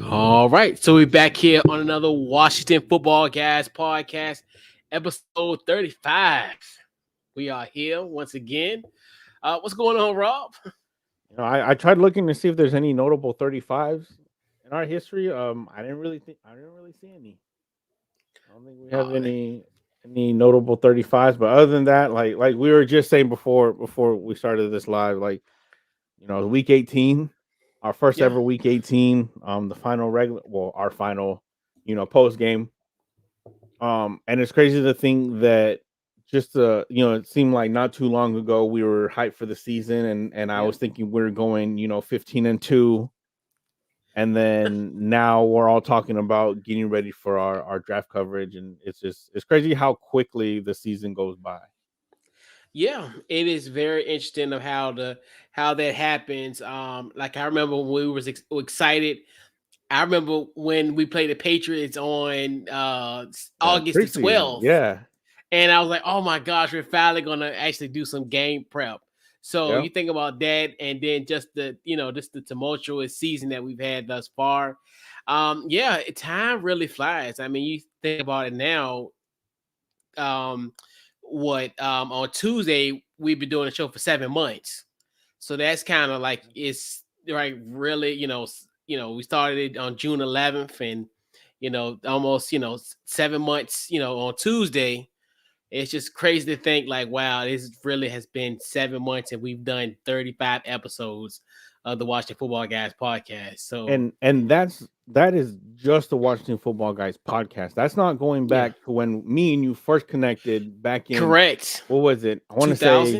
All right, so we're back here on another Washington Football Guys podcast, episode 35. We are here once again. What's going on, Rob? I tried looking to see if there's any notable 35s in our history. I didn't really see any. I don't think we have Oh, any notable 35s. But other than that, like we were just saying before we started this live, week 18, our first yeah, ever week 18, the final our final, post game. And it's crazy to think that it seemed like not too long ago we were hyped for the season, and I yeah. was thinking we are going, 15-2, and then now we're all talking about getting ready for our draft coverage, and it's crazy how quickly the season goes by. Yeah, it is very interesting of how that happens. Like I remember when we was excited. I remember when we played the Patriots on The August the preseason, 12th. yeah, And I was like, oh my gosh, we're finally gonna actually do some game prep. So yeah, you think about that, and then just just the tumultuous season that we've had thus far. Yeah, time really flies. I mean, you think about it now. Um, on Tuesday we've been doing a show for 7 months, so that's kind of like it's like really we started it on June 11th, and almost 7 months on Tuesday. It's just crazy to think like, wow, this really has been 7 months and we've done 35 episodes of the Washington Football Guys podcast. So and that is just the Washington Football Guys podcast. That's not going yeah, back to when me and you first connected back in, correct. what was it? I want to say 2000.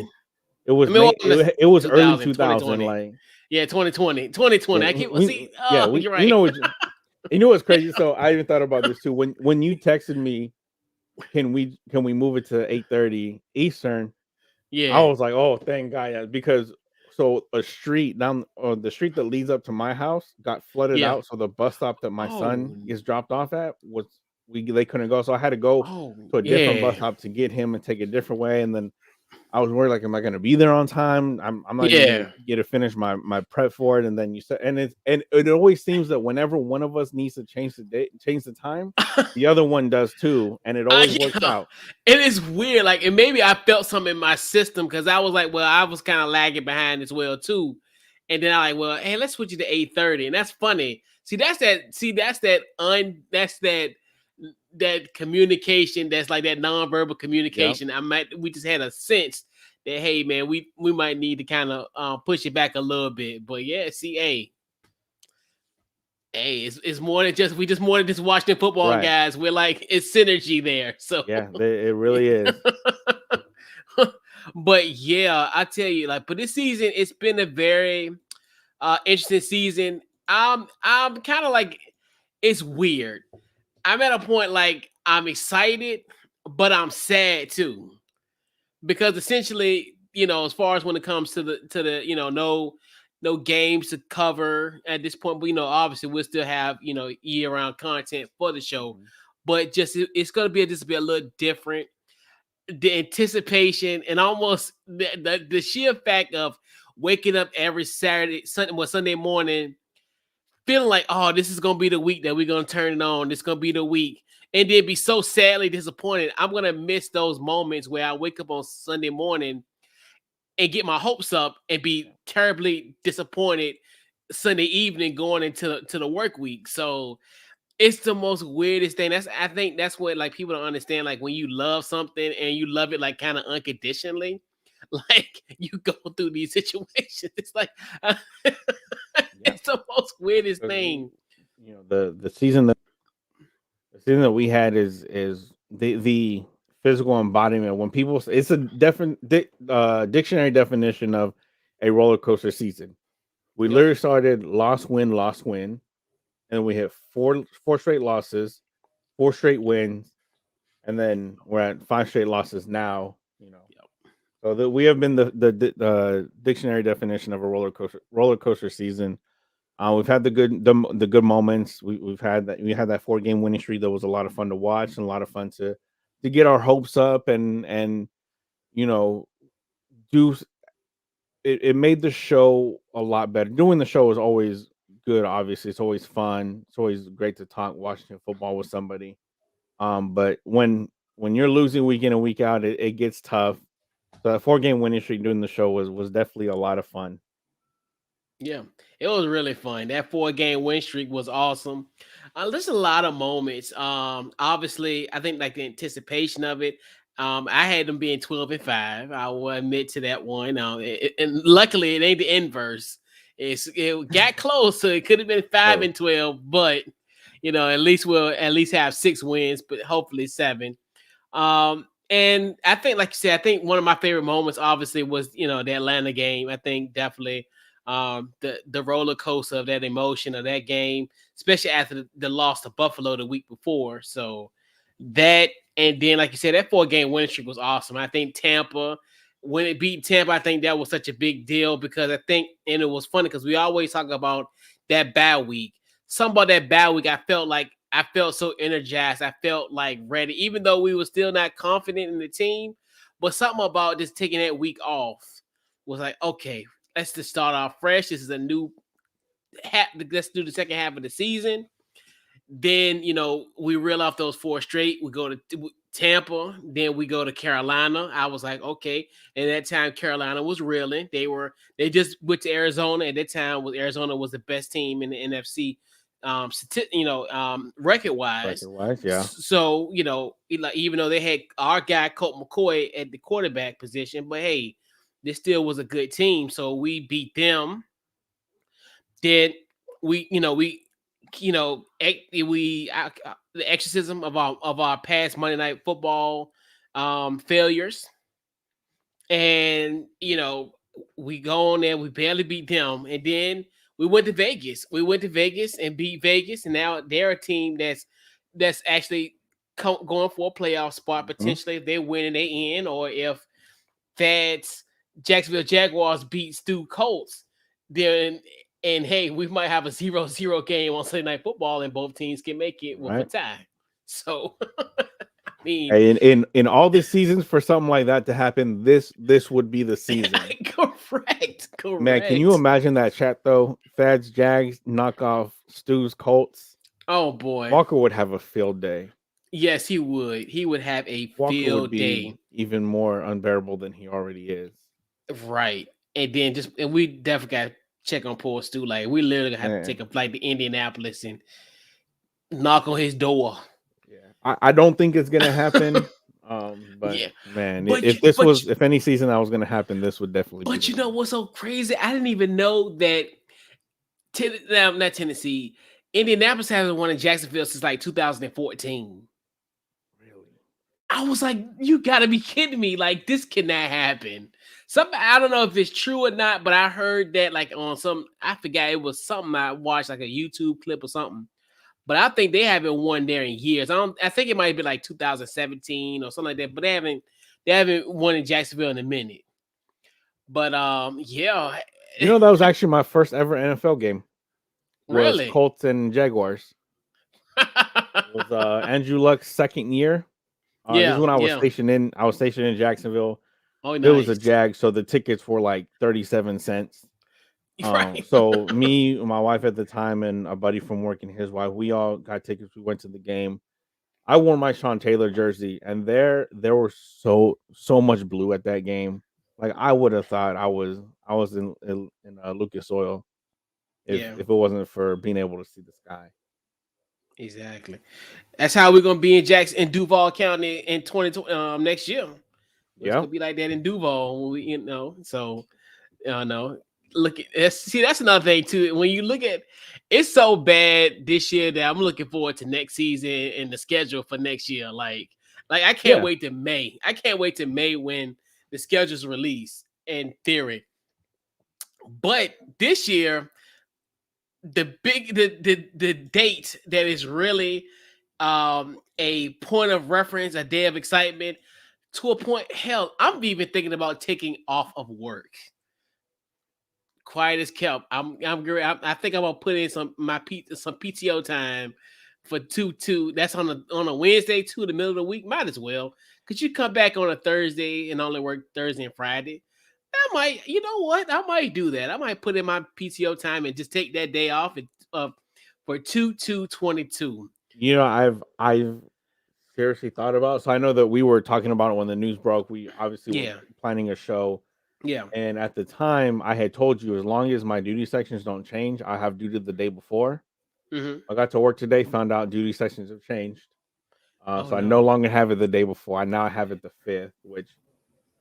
it I was mean, well, it was early 2000, 2000, 2020. like. Yeah, 2020, 2020. Yeah, I keep we see. yeah, Oh, we you're you right. know what you know what's crazy? So I even thought about this too. When you texted me, can we move it to 8:30 Eastern? I Yeah. was like, oh, thank God, yeah, because so a street down or the street that leads up to my house got flooded Yeah. out. So the bus stop that my Oh. son is dropped off at was we they couldn't go. So I had to go Oh. to a different bus Yeah. stop to get him and take a different way. And then I was worried, like, am I going to be there on time? I'm not even going to Yeah. get to finish my prep for it. And then you said, and it always seems that whenever one of us needs to change the date, change the time, the other one does too, and it always works Yeah, out. it is weird. Like, and maybe I felt something in my system because I was like, well, I was kind of lagging behind as well too. And then I like, well, hey, let's switch it to 8:30, and that's funny. See, that's that. See, that's that communication. That's like that nonverbal Yep. communication. We just had a sense that hey, man, we might need to kind of push it back a little bit. But yeah, see, hey, it's more than just we just more than just watching football, Right. guys. We're like it's synergy there. So, Yeah. It really is. but yeah, I tell you, like, but this season it's been a very interesting season. I'm kind of like it's weird. I'm at a point like I'm excited, but I'm sad too because essentially, as far as when it comes to the no games to cover at this point, but obviously we'll still have year round content for the show, Mhm. but just it's gonna be just be a little different. The anticipation and almost the sheer fact of waking up every Sunday morning feeling like, oh, this is gonna be the week that we're gonna turn it on. This is gonna be the week, and then be so sadly disappointed. I'm gonna miss those moments where I wake up on Sunday morning and get my hopes up and be terribly disappointed Sunday evening going into the work week. So it's the most weirdest thing. I think that's what like people don't understand. Like when you love something and you love it like kind of unconditionally, like you go through these situations. It's like Yeah. it's the most weirdest Because thing. the season that we had is the physical embodiment. When people say, it's a dictionary definition of a roller coaster season. We Yep. literally started loss win, and we hit four straight losses, four straight wins, and then we're at five straight losses now. Yep. So that we have been the dictionary definition of a roller coaster season. We've had the good moments. We had that 4 game winning streak that was a lot of fun to watch and a lot of fun to get our hopes up, and you know do it made the show a lot better. Doing the show is always good. Obviously, it's always fun. It's always great to talk Washington football with somebody. But when you're losing week in and week out, it gets tough. So that 4 game winning streak doing the show was definitely a lot of fun. Yeah, it was really fun. That 4 game win streak was awesome. There's a lot of moments. Obviously, I think like the anticipation of it. I had them being 12-5. I will admit to that one. And luckily, it ain't the inverse. It got close, so it could have been five Close. and 12. But at least we'll at least have 6 wins, but hopefully 7. And I think, like you said, I think one of my favorite moments, obviously, was the Atlanta game. I think definitely the roller coaster of that emotion of that game, especially after the loss to Buffalo the week before. So that, and then like you said, that 4 game winning streak was awesome. I think Tampa, when it beat Tampa, I think that was such a big deal because I think, and it was funny because we always talk about that bye week. Something about that bye week, I felt so energized. I felt like ready, even though we were still not confident in the team. But something about just taking that week off was like, okay, let's just start off fresh. This is a new let's do the second half of the season. Then we reel off those 4 straight. We go to Tampa, then we go to Carolina. I was like, okay. And that time Carolina was reeling. They just went to Arizona. At that time, Arizona was the best team in the NFC. Record wise. Record wise, yeah. So even though they had our guy Colt McCoy at the quarterback position, but hey, this still was a good team. So we beat them. Then we, the exorcism of our past Monday Night Football failures, and we go on there, we barely beat them, and then we went to Vegas. We went to Vegas and beat Vegas, and now they're a team that's actually going for a playoff spot Hmm. potentially if they win and they in, or if Thad's Jacksonville Jaguars beat Stu Colts, then and hey, we might have a 0-0 game on Sunday Night Football, and both teams can make it with a Right. tie. So, I mean, Hey, in all the seasons for something like that to happen, this would be the season. correct, Man, can you correct. imagine that chat though? Thad's Jags knock off Stu's Colts. Oh boy, Walker would have a field day. yes, he would. He would have a Walker would field be day, even more unbearable than he already is. right? And then and we definitely got to check on poor Stu. Like we literally gonna have to Man, take a flight to Indianapolis and knock on his door. yeah, I don't think it's gonna happen. But Yeah, man, but if if any season that was gonna happen, this would definitely be but the you know one. what's so crazy? I didn't even know that. Not Tennessee. Indianapolis hasn't won in Jacksonville since like 2014. Really? I was like, you gotta be kidding me. Like, this cannot happen. Something I don't know if it's true or not, but I heard that like on I forgot it was something I watched, like a YouTube clip or something. But I think they haven't won there in years. I think it might be like 2017 or something like that. But they haven't won in Jacksonville in a minute. But yeah. You know, that was actually my first ever NFL game. Was Really? Colts and Jaguars. It was Andrew Luck's second year. This is Yeah, when I was yeah. stationed in. I was stationed in Jacksonville. Oh, It was a nice. Jag, so the tickets were like 37 cents. Right. So me, my wife at the time, and a buddy from work and his wife, we all got tickets. We went to the game. I wore my Sean Taylor jersey, and there were so much blue at that game. Like I would have thought I was in Lucas Oil Yeah, if it wasn't for being able to see the sky. exactly. That's how we're gonna be in Jackson in Duval County in 2020 next year. It's Yeah, gonna be like that in Duval when so no. Look at see that's another thing too. When you look at it's so bad this year that I'm looking forward to next season and the schedule for next year. Like I can't yeah. wait to May. I can't wait to May when the schedule's released in theory. But this year, the date that is really a point of reference, a day of excitement, to a point. Hell, I'm even thinking about taking off of work. Quiet as kept. I'm great. I think I'm gonna put in some PTO time for two. That's on a Wednesday, the middle of the week. Might as well. Could you come back on a Thursday and only work Thursday and Friday? I might, you know what? I might do that. I might put in my PTO time and just take that day off and for 2/2/22. I've seriously thought about. So I know that we were talking about it when the news broke. We obviously were Yeah, planning a show, yeah. and at the time, I had told you as long as my duty sections don't change, I have duty the day before. Hmm. I got to work today, found out duty sections have changed. Oh So I no no. longer have it the day before. I now have it the 5th, which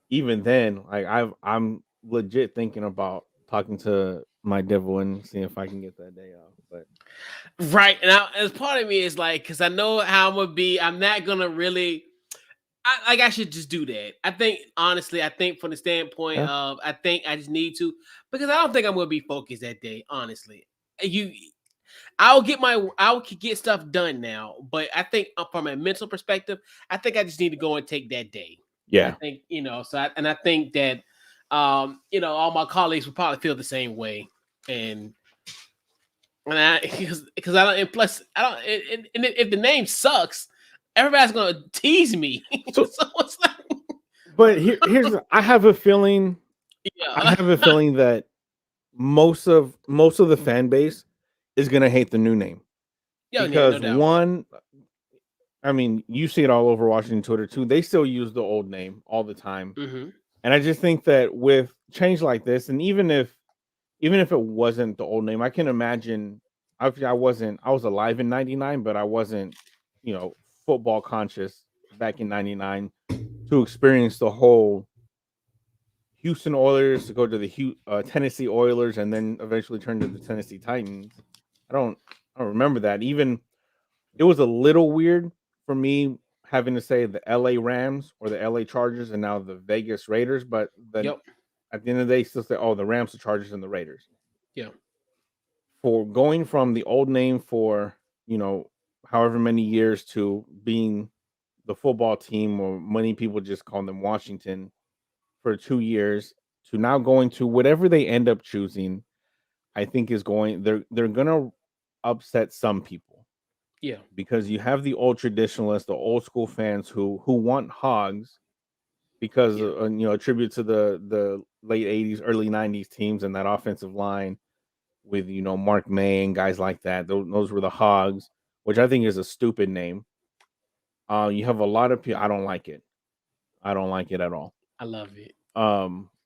even then, like I'm legit thinking about talking to my devil and seeing if I can get that day off. But Right. And as part of me is like, because I know how I'm gonna be, I'm not gonna really. I should just do that. I think honestly, I think from the standpoint yeah, of, I think I just need to, because I don't think I'm gonna be focused that day. Honestly, you, I could get stuff done now, but I think from a mental perspective, I think I just need to go and take that day. I yeah. think and I think that, all my colleagues will probably feel the same way, and I because I don't, and plus I don't, and if the name sucks, everybody's gonna tease me. So, So it's like, but I have a feeling. I yeah, have a feeling that most of the fan base is gonna hate the new name yeah, yeah, no because doubt. one, I mean, you see it all over Washington Twitter too. They still use the old name all the time, Hmm. and I just think that with change like this, and even if it wasn't the old name, I can imagine. Obviously, I was alive in '99, but I wasn't, you know, football conscious back in '99 to experience the whole Houston Oilers to go to the Tennessee Oilers and then eventually turn to the Tennessee Titans. I don't I don't remember that. Even it was a little weird for me having to say the LA Rams or the LA Chargers and now the Vegas Raiders, but then Yep. at the end of the day, still say, oh, the Rams, the Chargers, and the Raiders. Yeah. For going from the old name for, you know, however many years to being the football team, or many people just call them Washington, for 2 years to now going to whatever they end up choosing, I think is going they're gonna upset some people Yeah. because you have the old traditionalists, the old school fans who want hogs because Yeah. a tribute to the late '80s, early '90s teams and that offensive line with Mark May and guys like that. Those were the hogs, which I think is a stupid name. You have a lot of people. I don't like it. I don't like it at all. I love it.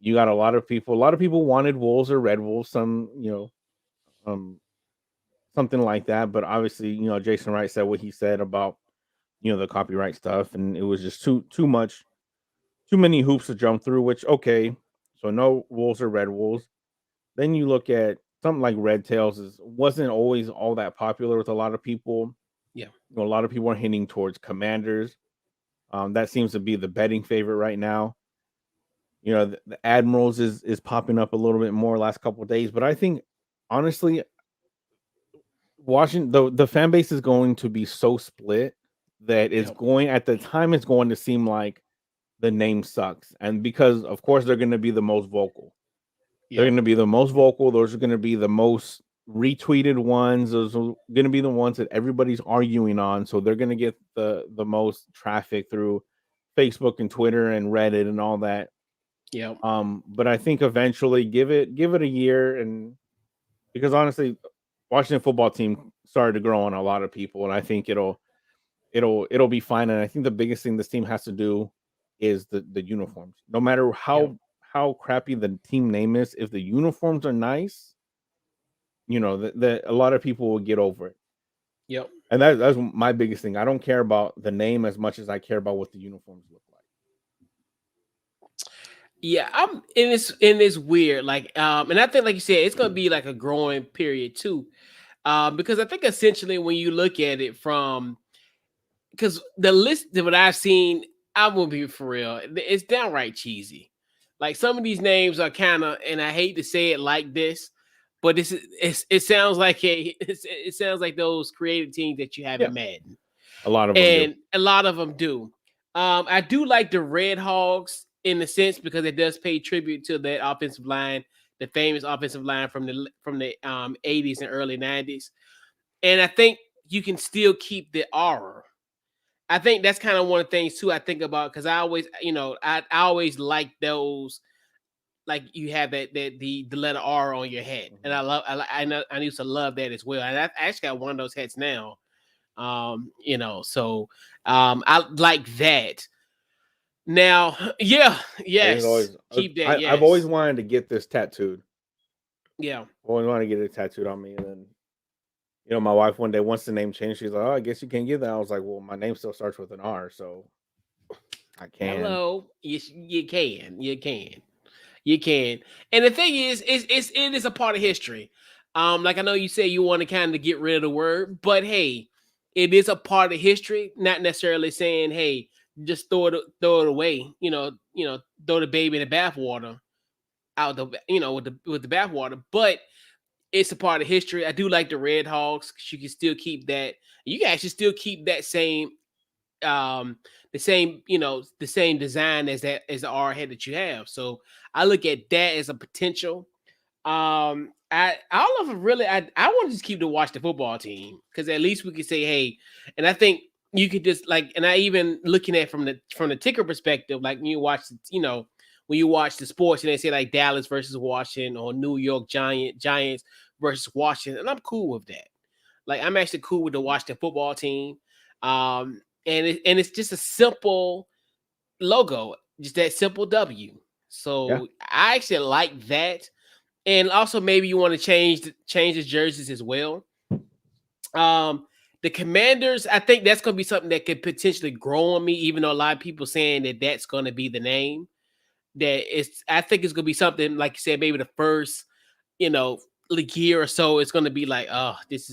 You got a lot of people. A lot of people wanted wolves or red wolves. Some, um, something like that. But obviously, Jason Wright said what he said about the copyright stuff, and it was just too much, too many hoops to jump through. Which okay, so no wolves or red wolves. Then you look at something like Red Tails is wasn't always all that popular with a lot of people. Yeah. A lot of people are hinting towards Commanders. That seems to be the betting favorite right now. The Admirals is popping up a little bit more last couple of days, but I think honestly, watching the fan base is going to be so split that it's Yep. going at the time it's going to seem like the name sucks, and because of course they're going to be the most vocal. They're Yep. going to be the most vocal. Those are going to be the most retweeted ones. Those are going to be the ones that everybody's arguing on. So they're going to get the most traffic through Facebook and Twitter and Reddit and all that. Yep. But I think eventually give it a year, and because honestly, Washington football team started to grow on a lot of people, and I think it'll be fine. And I think the biggest thing this team has to do is the uniforms. No matter Yep. how crappy the team name is, if the uniforms are nice, that a lot of people will get over it. Yep. And that's my biggest thing. I don't care about the name as much as I care about what the uniforms look like. Yeah, and it's weird. Like, and I think, like you said, it's gonna be like a growing period too. Because I think essentially when you look at it from, because the list that what I've seen, I will be for real, it's downright cheesy. Like some of these names are kind of, and I hate to say it like this, but it sounds like it sounds like those creative teams that you have Yeah, in Madden, a lot of them do. and a lot of them do. I do like the Red Hogs in the sense because it does pay tribute to that offensive line, the famous offensive line from the 80s and early 90s, and I think you can still keep the aura. I think that's kind of one of the things too I think about because I always, I always like those, like you have the letter R on your head, and Mhm. I used to love that as well. And I actually got one of those hats now. So I like that. Now, yeah, I think yes, always keep that, I've always yes, wanted to get this tattooed. yeah. Always wanted to get it tattooed on me, and then my wife one day once the name changed, she's like, "Oh, I guess you can get that." I was like, "Well, my name still starts with an R, so I can." Hello, you can, you can. And the thing is, it is a part of history. Like I know you say you want to kind of get rid of the word, but hey, it is a part of history. Not necessarily saying, hey, just throw it away. Throw the baby in the bathwater out the with the bathwater. But it's a part of history. I do like the Red Hawks. 'Cause you can still keep that. You can actually still keep that um the same design as the R head that you have. So I look at that as a potential. I don't know if really I want to just keep to watch the football team because at least we could say hey, and I think you could just like, and I even looking at from the ticker perspective, like when you watch when you watch the sports and they say like Dallas versus Washington or New York Giants versus Washington, and I'm cool with that. Like I'm actually cool with the Washington football team. And it's just a simple logo, just that simple W. Yeah, So I actually like that. And also maybe you want to change the jerseys as well. Um the Commanders, I think that's going to be something that could potentially grow on me, even though a lot of people saying that that's going to be the name. I think it's going to be something like you said, maybe the first you know, like year or so, it's gonna be like, oh, this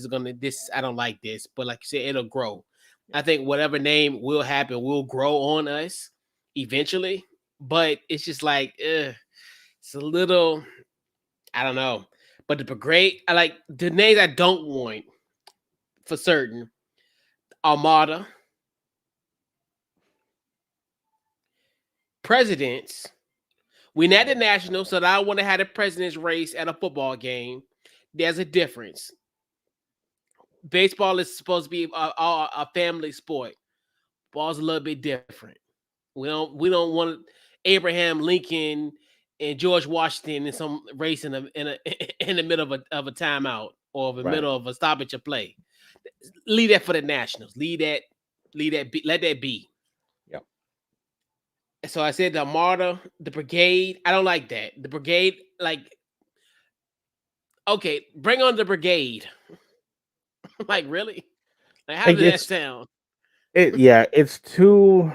I don't like this. But like you said, it'll grow. yeah, I think whatever name will happen will grow on us eventually. But it's just like, it's a little, I don't know. But the brigade, I like the names I don't want for certain. Armada, presidents. We're not the yeah, national, so I don't want to have the president's race at a football game. There's a difference. Baseball is supposed to be a family sport. Ball's a little bit different. We don't want Abraham Lincoln and George Washington in some race in the middle of a timeout or the right. middle of a stoppage of play. Leave that for the Nationals. Leave that be, let that be. Yep. So I said the Armada, the Brigade. I don't like that. The Brigade, like, okay, bring on the Brigade. Like, really? Like, how Like does that sound? yeah, it's too,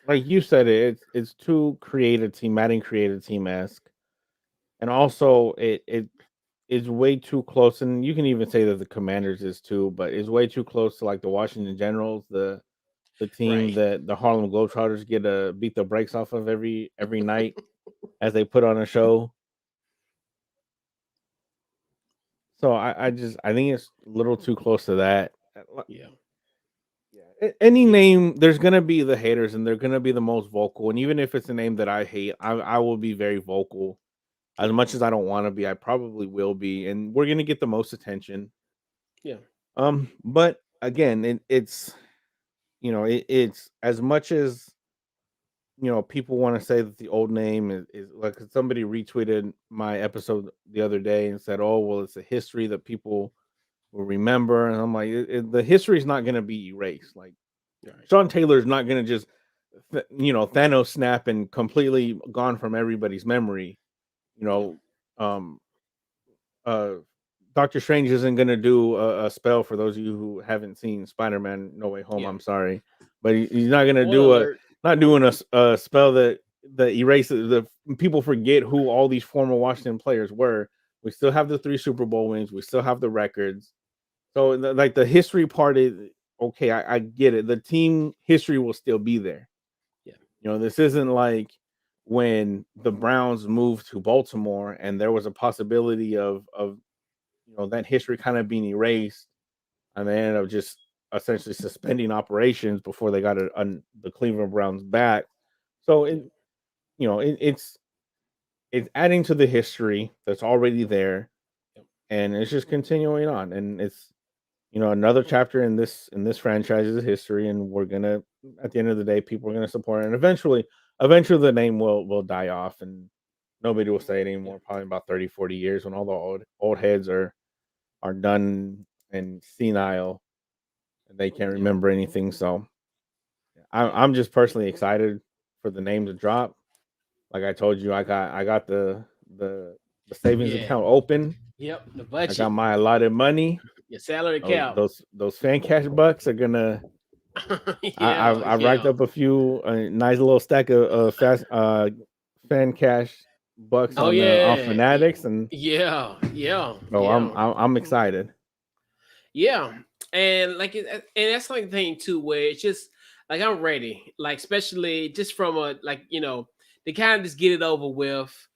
like you said, it's too creative team, Madden creative team esque, and also it is way too close. And you can even say that the Commanders is too, but it's way too close to like the Washington Generals, the team Right. that the Harlem Globetrotters get to beat the brakes off of every night as they put on a show. So I think it's a little too close to that. Yeah. Yeah, any Yeah. name, there's gonna be the haters, and they're gonna be the most vocal. And even if it's a name that I hate, I will be very vocal. As Yeah. much as I don't want to be, I probably will be, and we're gonna get the most attention. Yeah. But again, it's it's as much as people want to say that the old name is like somebody retweeted my episode the other day and said, "Oh, well, it's a history that people will remember," and I'm like, the history is not gonna be erased. Like Right. Sean Taylor's not gonna just Thanos snap and completely gone from everybody's memory. You Yeah. know, um, uh, Doctor Strange isn't gonna do a spell for those of you who haven't seen Spider-Man No Way Home. Yeah. I'm sorry, but he's not gonna Spoiler do alert. not doing a spell that erases the people forget who all these former Washington players were. We still have the 3 Super Bowl wins. We still have the records. So like the history part is okay. I get it. The team history will still be there. Yeah. This isn't like when the Browns moved to Baltimore and there was a possibility of that history kind of being erased, and they ended up just essentially suspending operations before they got the Cleveland Browns back. So Yeah. it's adding to the history that's already there, Yeah. and it's just continuing on, and it's another chapter in this franchise's history, and we're gonna at the end of the day, people are gonna support it, and eventually the name will die off, and Nobody will say it Yeah. anymore. Probably about 30, 40 years when all the old heads are done and senile and they can't Yeah. remember anything. So I'm just personally excited for the name to drop. Like I told you, I got the the savings Yeah. account open. Yep. The I got budget, my allotted money. your salary Those cap. those those fan cash bucks are gonna. Yeah. I racked Yeah. up a few nice little stack of fast fan cash bucks Oh on yeah. Fanatics, and Yeah. Yeah. so Yeah. I'm excited. Yeah, and and that's like the thing too, where it's just like I'm ready, like especially just from a like they kind of just get it over with,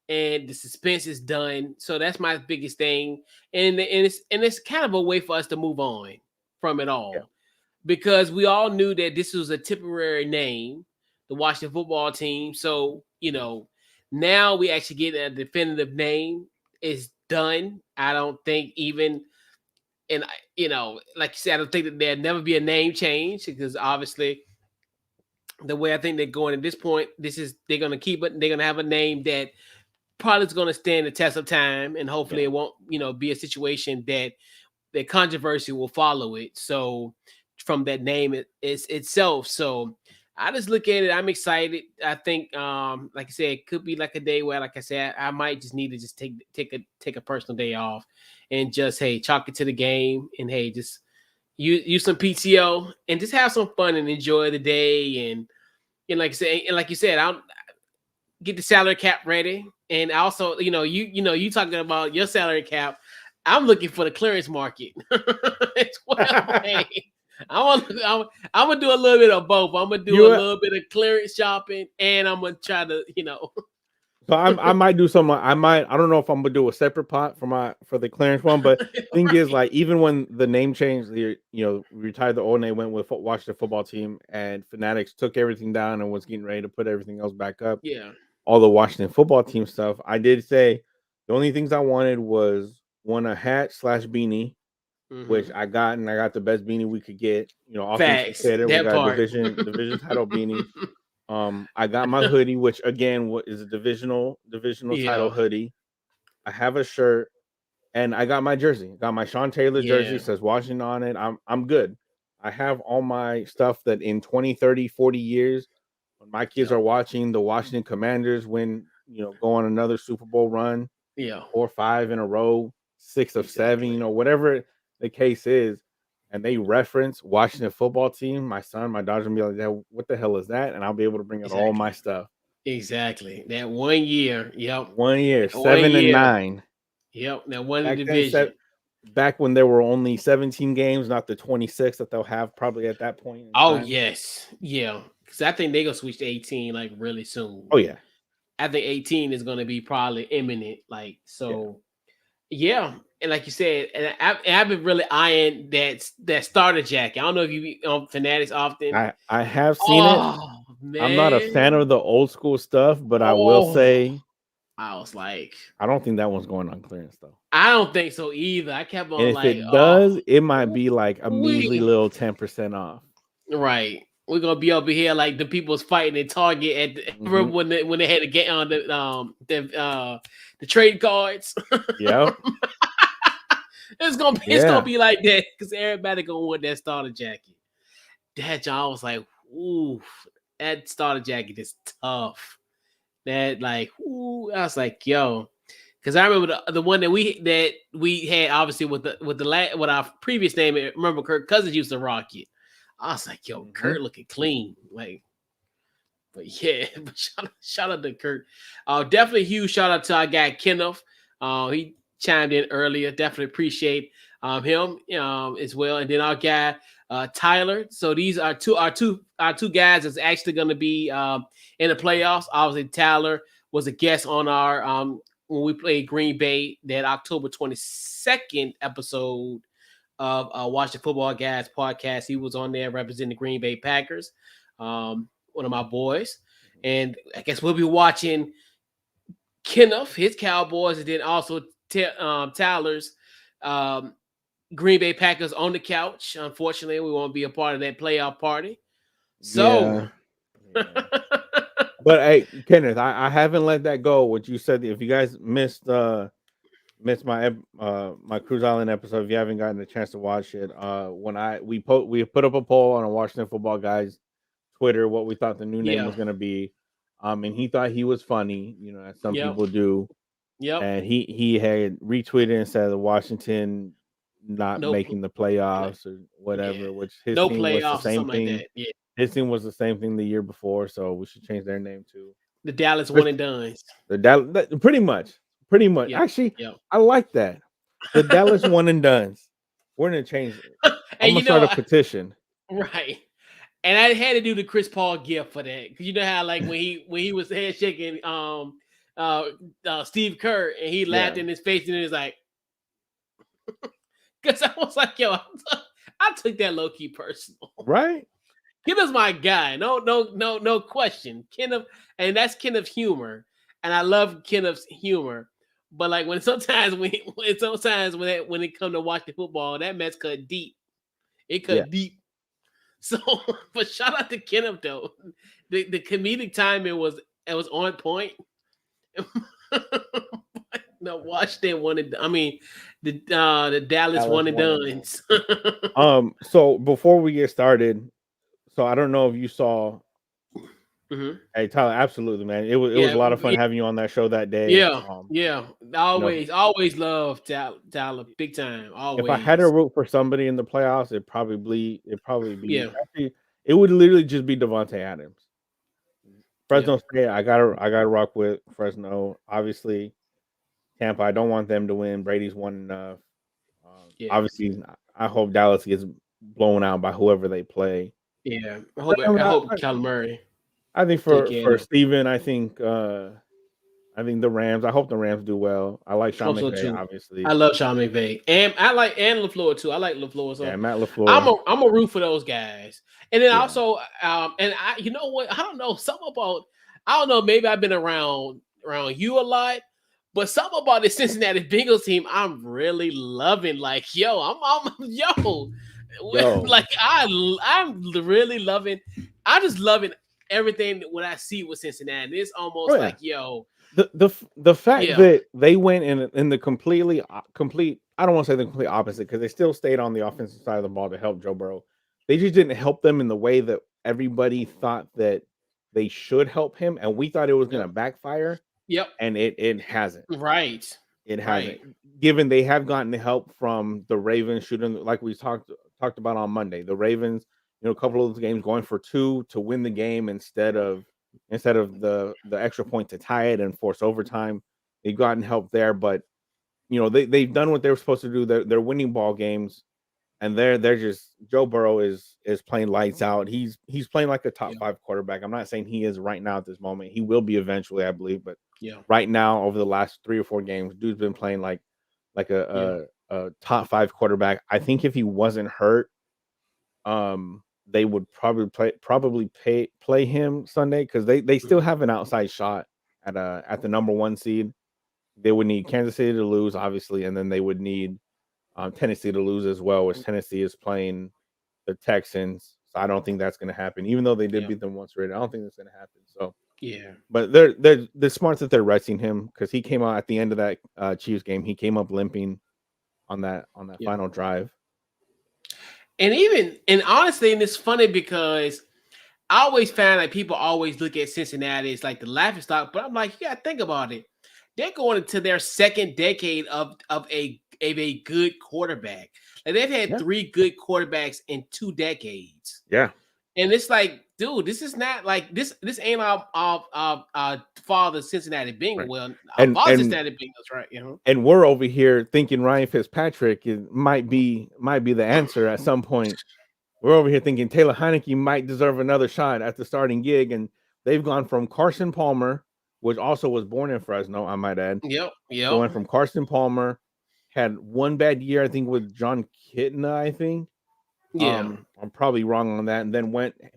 and the suspense is done. So that's my biggest thing, and it's kind of a way for us to move on from it Yeah, all because we all knew that this was a temporary name, the Washington football team. So now we actually get a definitive name. It's done. I don't think even and like you said, I don't think that there'd never be a name change because obviously the way I think they're going at this point, they're gonna keep it. They're gonna have a name that probably is gonna stand the test of time, and hopefully yeah. it won't be a situation that controversy will follow it. So from that name itself, so I just look at it. I'm excited. I think, like I said, it could be like a day where, like I said, I might just need to just take a personal day off and just chalk it to the game and just use some PTO and just have some fun and enjoy the day and like you said, I'll get the salary cap ready. And also, you talking about your salary cap. I'm looking for the clearance market as well. Hey, I'm gonna do a little bit of both. I'm gonna do a you little bit of clearance shopping, and I'm gonna try to, So I might do some. I don't know if I'm gonna do a separate pot for the clearance one, but thing is, right? like, even when the name changed, retired the old name, went with Washington football team, and Fanatics took everything down and was getting ready to put everything else back up. Yeah. All the Washington football team stuff. I did say the only things I wanted was one a hat slash beanie, which Hmm. I got, and I got the best beanie we could get. All things Facts. considered, we That got a part. division title beanie. I got my hoodie, which again what is a divisional title Yeah. hoodie. I have a shirt, and I got my jersey. Got my Sean Taylor jersey, Yeah. says Washington on it. I'm good. I have all my stuff that in 20, 30, 40 years, when my kids are Yep. watching the Washington Commanders win, go on another Super Bowl run, Yeah. 4 or 5 in a row, 6 of 7, Exactly. whatever the case is, and they reference Washington football team, my son, my daughter's gonna be like, "Dad, what the hell is that?" And I'll be able to bring out all my Exactly. stuff. Exactly. That 1 year. Yep. 1 year, That one year. 7 and 9. Yep. That one Back then, division. back when there were only 17 games, not the 26 that they'll have probably at that point in Oh time. yes. Yeah. Because I think they're gonna switch to 18 like really soon. Oh yeah, I think 18 is gonna be probably imminent. Like yeah. so. Yeah. And like you said, and I've been really eyeing that starter jacket. I don't know if you be on Fanatics often. I have seen it. Oh I'm not a fan man. of the old school stuff, but I will Oh, say I was like, I don't think that one's going on clearance though. I don't think so either. I kept And on if like, it oh, does, it might be like a measly we little 10% off. right. We're gonna be over here like the people's fighting at Target at Hmm. remember when they had to get on the trade cards. Yep. It's gonna Yeah. be like that because everybody gonna want that starter jacket. That John was like, ooh, that starter jacket is tough. That like, ooh, I was like, yo, because I remember the one that we had obviously with our previous name. Remember, Kirk Cousins used to rock it. I was like, yo, Hmm. Kurt looking clean, like. But yeah, but shout out to Kurt. Definitely huge shout out to our guy Kenneth. He chimed in earlier. Definitely appreciate him as well. And then our guy Tyler. So these are two guys that's actually going to be in the playoffs. Obviously, Tyler was a guest on our when we played Green Bay that October 22nd episode of Watch the Football Guys podcast. He was on there representing the Green Bay Packers. One of my boys. And I guess we'll be watching Kenneth, his Cowboys, and then also Tyler's um, Green Bay Packers on the couch. Unfortunately, we won't be a part of that playoff party. So, Yeah. Yeah. But hey, Kenneth, I haven't let that go. What you said, if you guys missed my Cruise Island episode, if you haven't gotten a chance to watch it, when we put up a poll on a Washington Football Guys Twitter what we thought the new name Yeah. was gonna be, and he thought he was funny, as some Yep. people do, Yep. and he had retweeted and said Washington not No making the play. playoffs or Yeah. whatever, which his No team was the playoffs or same something like thing. that. Yeah. His team was the same thing the year before, so we should change their name too. The Dallas Chris, one and done's. the Dallas, pretty much. Yep. Actually, Yep. I like that. The Dallas one and done's. We're gonna change. I'm And gonna start a petition. right. And I had to do the Chris Paul gift for that because you know how like when he was handshaking uh Steve Kerr and he Yeah, laughed in his face and he was like, because I was like, yo, I took that low key personal. right. Kenneth's my guy. No question. Kenneth, and that's Kenneth's humor. And I love Kenneth's humor. But like when it come to watching football, that mess cut deep. It Yeah, cut deep. So but shout out to Kenneth though. The comedic timing was on point. No, Washington wanted. I mean, the Dallas Dallas one and one and done. done. So before we get started, so I don't know if you saw. Mhm. Hey Tyler, absolutely, man. It was Yeah, a lot of fun having you on that show that day. yeah, yeah. You know, Always love Tyler, big time. if I had to Always. root for somebody in the playoffs, it'd probably be Yeah, actually it would literally just be Devontae Adams. yeah, Fresno State, I gotta rock with Fresno. Obviously, Tampa, I don't want them to win. Brady's won enough. yeah, Obviously, I hope Dallas gets blown out by whoever they play. yeah. But I hope Kyler Murray I think take for care of for him. Steven, I think the Rams. I hope the Rams do well. I like Sean Hope so McVay, too. I obviously. love Sean McVay, and I like and Lafleur too. I like Lafleur, Yeah, so Matt LaFleur. I'm a root for those guys. And then Yeah, also, and I, you know what? I don't know something about. I don't know. Maybe I've been around you a lot, but something about the Cincinnati Bengals team, I'm really loving. Like, yo, I'm yo, yo, like I'm really loving. I just loving everything what I see with Cincinnati. It's oh almost yeah. like, yo, The fact yeah, that they went in the complete, I don't want to say the complete opposite because they still stayed on the offensive side of the ball to help Joe Burrow. They just didn't help them in the way that everybody thought that they should help him, and we thought it was going yep, to backfire, yep, and it hasn't. right, It right, hasn't. Given they have gotten help from the Ravens shooting, like we talked about on Monday. The Ravens, a couple of those games going for two to win the game instead of the extra point to tie it and force overtime. They've gotten help there, but they've done what they were supposed to do. They're winning ball games, and they're just Joe Burrow is playing lights out. He's playing like a top yeah, 5 quarterback. I'm not saying he is right now at this moment. He will be eventually, I believe, but yeah, right now over the last 3 or 4 games, dude's been playing like yeah, a top 5 quarterback. I think if he wasn't hurt, they would play him Sunday because they still mhm, have an outside shot at the number 1 seed. They would need Kansas City to lose, obviously, and then they would need Tennessee to lose as well, which Tennessee is playing the Texans. So I don't think that's going to happen, even though they did yeah, beat them once already. I don't think that's going to happen. So, yeah, but they're smart that they're resting him because he came out at the end of that Chiefs game. He came up limping on that yeah. final drive. And honestly, and it's funny because I always found like people always look at Cincinnati as like the laughing stock, but I'm like, you gotta think about it. They're going into their second decade of a good quarterback. Like they've had Yeah, three good quarterbacks in 2 decades. yeah, And it's like, dude, this is not like this. This ain't our father Cincinnati Bengals. right. Well, our And father and Cincinnati Bengals, right? You know. and we're over here thinking Ryan Fitzpatrick might be the answer at some point. We're over here thinking Taylor Heineke might deserve another shot at the starting gig, and they've gone from Carson Palmer, which also was born in Fresno, I might add. Yep. They Yep. went from Carson Palmer, had one bad year, I think, with John Kitna, I think. Yeah. I'm probably wrong on that, and then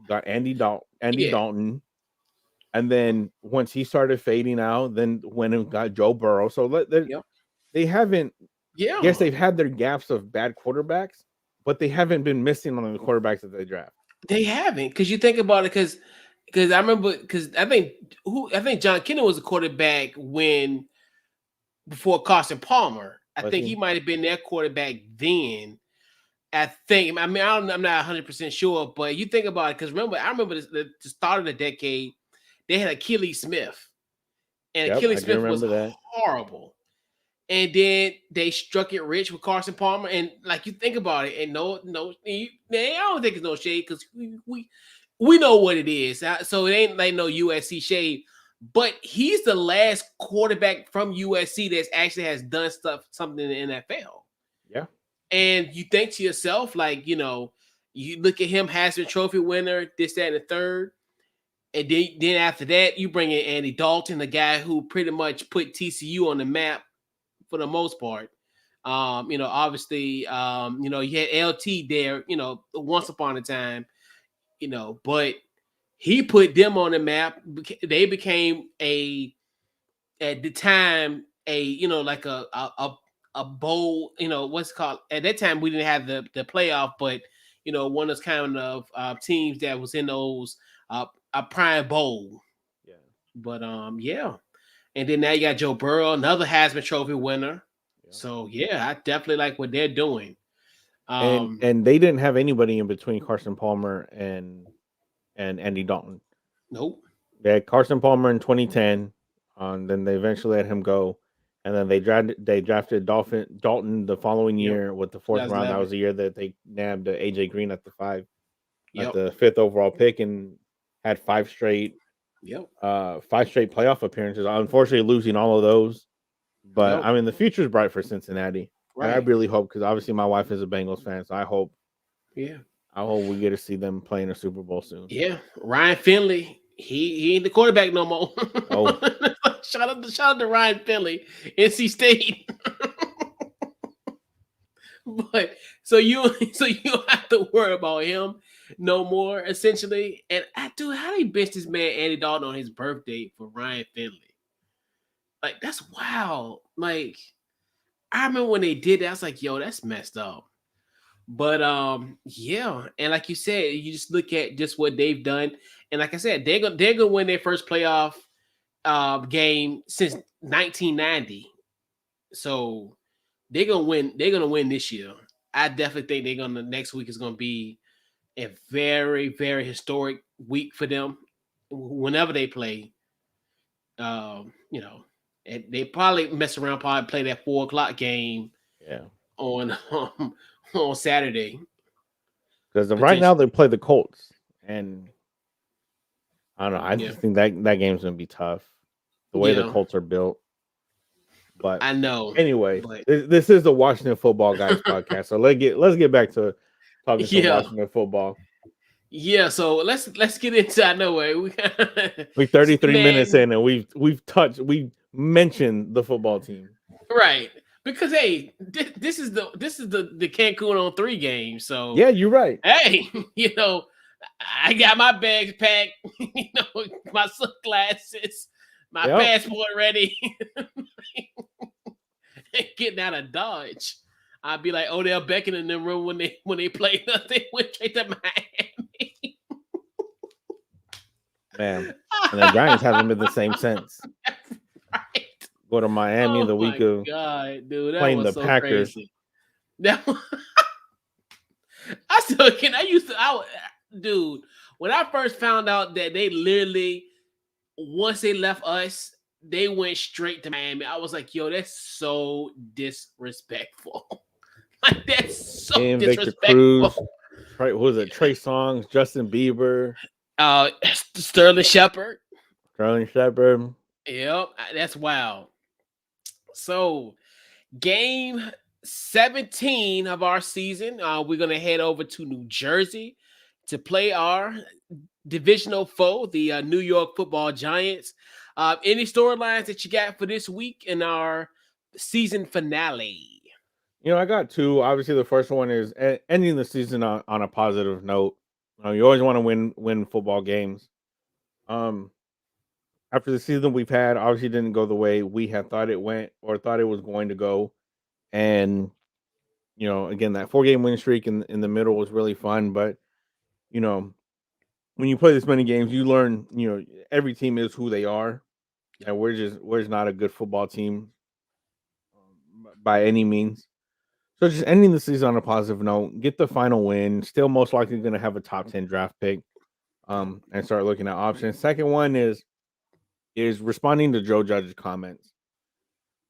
got Andy Yeah. Dalton, and then once he started fading out, then went and got Joe Burrow. So Yep. they haven't. Yes, Yeah. they've had their gaps of bad quarterbacks, but they haven't been missing on the quarterbacks that they draft. They haven't, because you think about it, because I remember because I think John Kennedy was a quarterback when before Carson Palmer. I Was think he he? might have been their quarterback then. I think. I mean, I'm not 100% sure, but you think about it because I remember the start of the decade, they had Achilles Smith, and Yep, I Achilles do Smith was remember that. horrible. And then they struck it rich with Carson Palmer, and like you think about it, and I don't think it's no shade because we know what it is, so it ain't like no USC shade. But he's the last quarterback from USC that actually has done something in the NFL. Yeah, And you think to yourself, like, you look at him, Heisman Trophy winner, this, that, and the third. And then after that, you bring in Andy Dalton, the guy who pretty much put TCU on the map for the most part. Obviously, you had LT there, once upon a time, but he put them on the map. They became at the time like a bowl, what's it called at that time. We didn't have the playoff, but one of those kind of teams that was in those a prime bowl. yeah. But yeah, and then now you got Joe Burrow, another Heisman Trophy winner. Yeah. So yeah, I definitely like what they're doing. Um, And they didn't have anybody in between Carson Palmer and Andy Dalton. nope. They had Carson Palmer in 2010, then they eventually let him go, and then they drafted Dalton the following Yep. year with the fourth round. That 2011. was the year that they nabbed AJ Green at Yep. the fifth overall pick, and had Yep. five straight playoff appearances. Unfortunately, losing all of those. But Yep. I mean, the future is bright for Cincinnati, and I Right. really hope, because obviously my wife is a Bengals fan, so Yeah. I hope we get to see them play in a Super Bowl soon. Yeah. Ryan Finley. He ain't the quarterback no more. Oh, shout out to Ryan Finley, NC State. But so you don't have to worry about him no more, essentially. And how they benched this man Andy Dalton on his birthday for Ryan Finley? Like, that's wild. Like, I remember when they did that, I was like, yo, that's messed up. But yeah, and like you said, you just look at just what they've done, and like I said, they're gonna win their first playoff game since 1990. So they're gonna win this year. I definitely think they're gonna next week is gonna be a very, very historic week for them. Whenever they play, you know, and they probably mess around, probably play that 4 o'clock game yeah. on on Saturday Because right now they potentially. play the Colts, and I don't know. I Yeah, just think that game's gonna be tough. The way the yeah, Colts are built. But I know, anyway, but this is the Washington Football Guys podcast. So let's get back to talking some yeah, Washington football. yeah. So let's get into. I know we We 33 minutes man, in, and we've mentioned the football team. right? Because hey, this is the Cancun on 3 game. So Yeah, you're right. hey, I got my bags packed, my sunglasses, my Yep. passport ready, getting out of Dodge. I'd be like Odell Beckham in the room when they played us. They went straight to Miami. Man. And the Giants haven't been the same since. Right. Go to Miami Oh the week my of god, dude, that playing was the so Packers. crazy. That was, I still can. I used to. Dude, when I first found out that they literally once they left us, they went straight to Miami. I was like, yo, that's so disrespectful. Like, that's so And Victor disrespectful. Cruz, Trey, who was it? Trey Songz, Justin Bieber, Uh, Sterling Shepard. Sterling Shepard. Yep, that's wild. So, game 17 of our season, we're gonna head over to New Jersey to play our divisional foe, the New York Football Giants. Any storylines that you got for this week in our season finale? I got two. Obviously, the first one is ending the season on a positive note. You always want to win football games. Um, After the season we've had, obviously didn't go the way we had thought it went or thought it was going to go. And again, that 4-game win streak in the middle was really fun. But you know, when you play this many games, you learn, every team is who they are, Yep. and we're just not a good football team by any means. So just ending the season on a positive note, get the final win. Still most likely going to have a top 10 draft pick, Yep. and start looking at options. Second one is responding to Joe Judge's comments.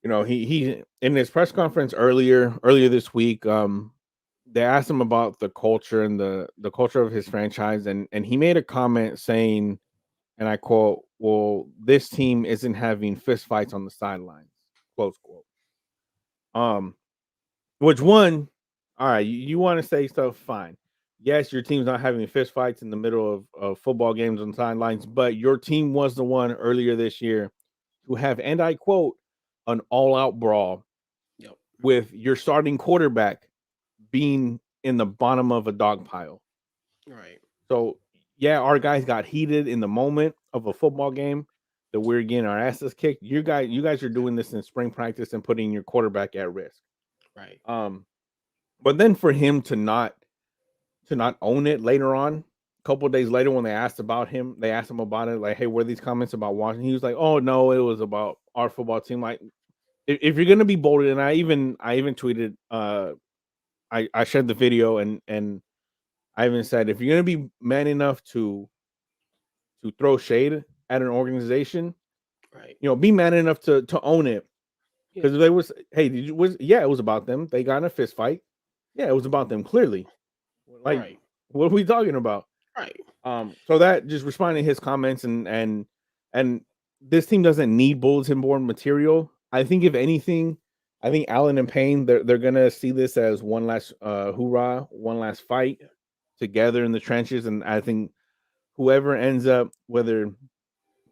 He in his press conference earlier this week, they asked him about the culture and the culture of his franchise, and he made a comment saying, and I quote, "Well, this team isn't having fistfights on the sidelines." Close quote. Um, which one? All right, you want to say stuff? Fine. Yes, your team's not having fistfights in the middle of football games on the sidelines, but your team was the one earlier this year to have, and I quote, an all-out brawl Yep. with your starting quarterback being in the bottom of a dog pile. Right. So yeah, our guys got heated in the moment of a football game that we're getting our asses kicked. You guys are doing this in spring practice and putting your quarterback at risk. Right. Um, but then for him to not own it later on, a couple of days later when they asked him about it, like, hey, were these comments about Washington? He was like, oh no, it was about our football team. Like, if you're gonna be bold, and I even tweeted, I shared the video, and I even said, if you're gonna be man enough to throw shade at an organization, Right. be man enough to own it. Yeah. Because they was, hey, yeah, it was about them. They got in a fist fight. Yeah, it was about them. Clearly, like, Right. what are we talking about? Right. So that just responding to his comments, and this team doesn't need bulletin board material. I think if anything, I think Allen and Payne they're gonna see this as one last hoorah, one last fight Yeah. together in the trenches, and I think whoever ends up, whether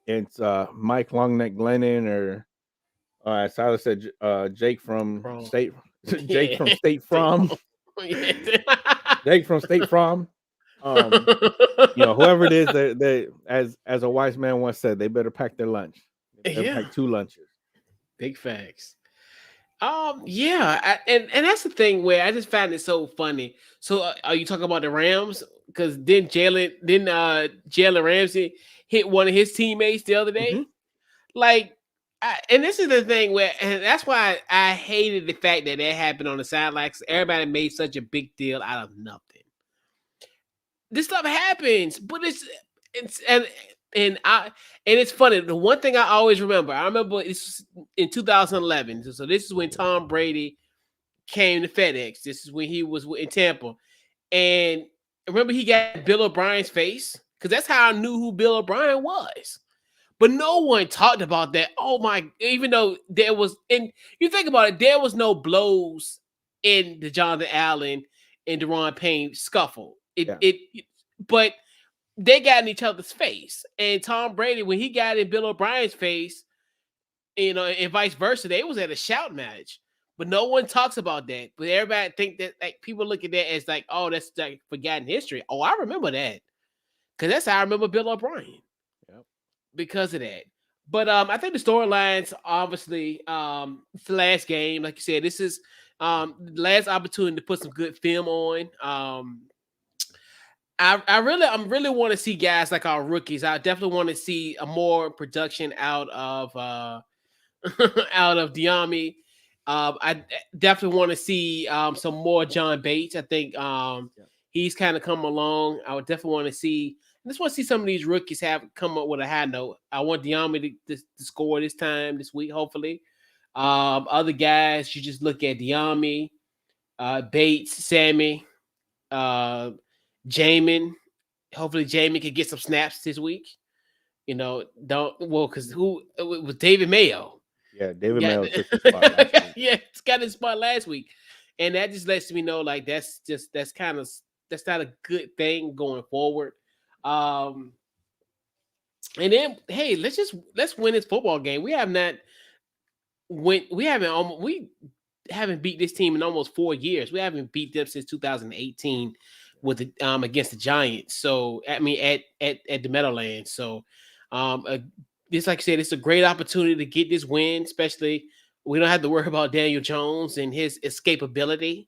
it's Mike Longneck Glennon or Silas said Jake from Wrong. State Jake Yeah. from State Take from wrong. Yeah. Jake from State from whoever it is, they as a wise man once said, they better pack their lunch. They better Yeah. pack two lunches. Big facts. Yeah, and that's the thing where I just find it so funny. So, are you talking about the Rams? Because Jalen Ramsey hit one of his teammates the other Hmm. day. Like, and this is the thing where, and that's why I hated the fact that that happened on the sideline. 'Cause everybody made such a big deal out of nothing. This stuff happens, but it's and I and it's funny. The one thing I remember this in 2011. So this is when Tom Brady came to FedEx. This is when he was in Tampa, and remember he got Bill O'Brien's face because that's how I knew who Bill O'Brien was. But no one talked about that. Oh my! Even though there was, and you think about it, there was no blows in the Jonathan Allen and Deron Payne scuffle. Yeah, But they got in each other's face. And Tom Brady, when he got in Bill O'Brien's face, and vice versa, they was at a shout match. But no one talks about that. But everybody think that like people look at that as like, oh, that's like forgotten history. Oh, I remember that. Cause that's how I remember Bill O'Brien yeah, because of that. But I think the storylines obviously it's the last game. Like you said, this is the last opportunity to put some good film on. I'm really want to see guys like our rookies. I definitely want to see a more production out of out of Diami. I definitely want to see some more John Bates. I think yeah. he's kind of come along. I would definitely want to see. I just want to see some of these rookies have come up with a high note. I want Diami to score this time this week, hopefully. Other guys, you just look at Diami, Bates, Sammy, uh, Jamin. Hopefully, Jamie can get some snaps this week. Don't well because who it was David Mayo. Yeah, David Got Mayo took his spot last week. yeah, it's got his spot last week, and that just lets me know like that's not a good thing going forward. Um, and then hey, let's win this football game. We haven't beat this team in almost 4 years. We haven't beat them since 2018 with the against the Giants. So I mean at the Meadowlands. So this like I said, it's a great opportunity to get this win, especially we don't have to worry about Daniel Jones and his escapability,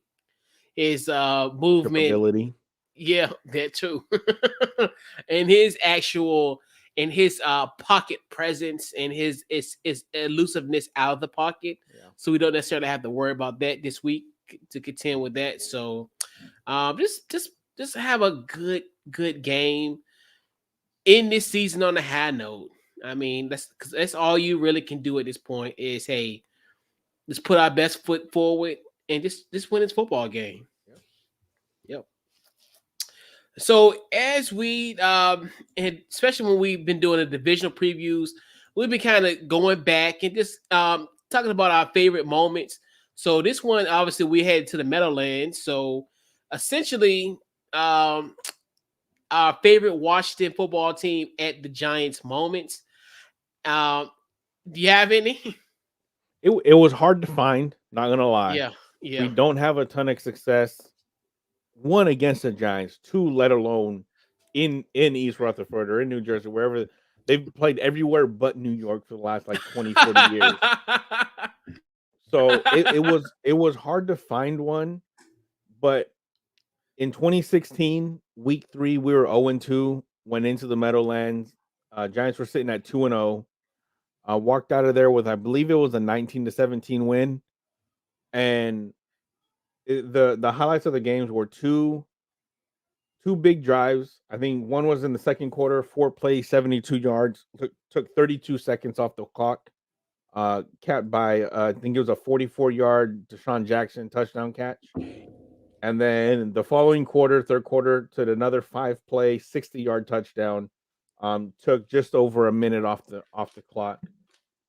his movement. Trippability. Yeah, that too. And his actual and his pocket presence and his elusiveness out of the pocket. Yeah. So we don't necessarily have to worry about that this week to contend with that. So just have a good game in this season on a high note. I mean, that's because that's all you really can do at this point is hey, let's put our best foot forward and just win this football game. Yep. Yep. So as we and especially when we've been doing the divisional previews, we've been kind of going back and just talking about our favorite moments. So this one, obviously, we headed to the Meadowlands. So essentially, um, our favorite Washington football team at the Giants moments. Um, do you have any? It was hard to find, not gonna lie. Yeah, We yeah. don't have a ton of success, one against the Giants, two, let alone in East Rutherford or in New Jersey, wherever they've played everywhere but New York for the last like 20, 40 years. So it was hard to find one, but in 2016, week 3, we were 0-2, went into the Meadowlands. Giants were sitting at 2-0. Walked out of there with, I believe it was a 19-17 win. And the highlights of the games were two big drives. I think one was in the second quarter, 4 plays, 72 yards, took 32 seconds off the clock. Capped by I think it was a 44-yard Deshaun Jackson touchdown catch. And then the following quarter, third quarter, to another 5 play, 60-yard touchdown. Took just over a minute off the clock.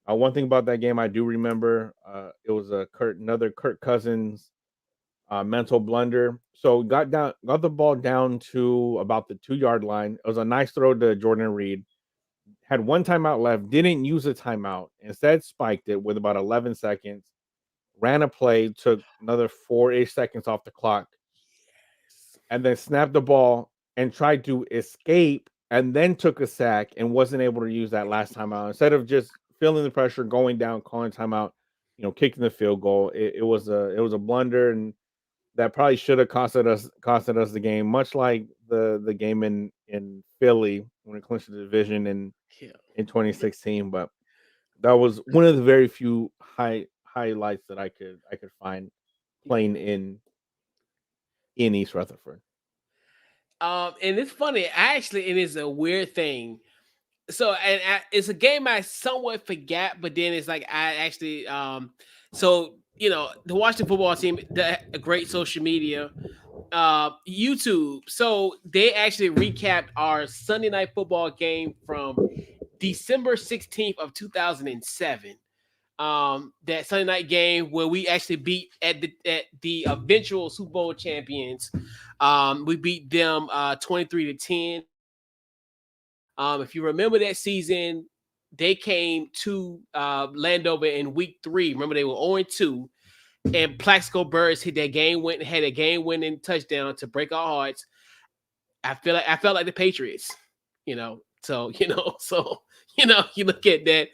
One thing about that game I do remember, it was another Kirk Cousins mental blunder. So got the ball down to about the 2 yard line. It was a nice throw to Jordan Reed. Had one timeout left, didn't use a timeout. Instead, spiked it with about 11 seconds. Ran a play, took another 4-ish seconds off the clock, and then snapped the ball and tried to escape and then took a sack and wasn't able to use that last timeout. Instead of just feeling the pressure, going down, calling timeout, kicking the field goal, it was a blunder, and that probably should have costed us the game, much like the game in Philly when it clinched the division Yeah. in 2016. But that was one of the very few highlights that I could find playing in East Rutherford. And it's funny, actually, it is a weird thing. So, it's a game I somewhat forgot, but then it's like I actually, so the Washington football team, a great social media, YouTube. So they actually recapped our Sunday night football game from December 16th of 2007. That Sunday night game where we actually beat at the eventual Super Bowl champions. We beat them 23-10. If you remember that season, they came to Landover in week 3. Remember they were 0-2, and Plaxico Burress had a game winning touchdown to break our hearts. I felt like the Patriots, so you look at that,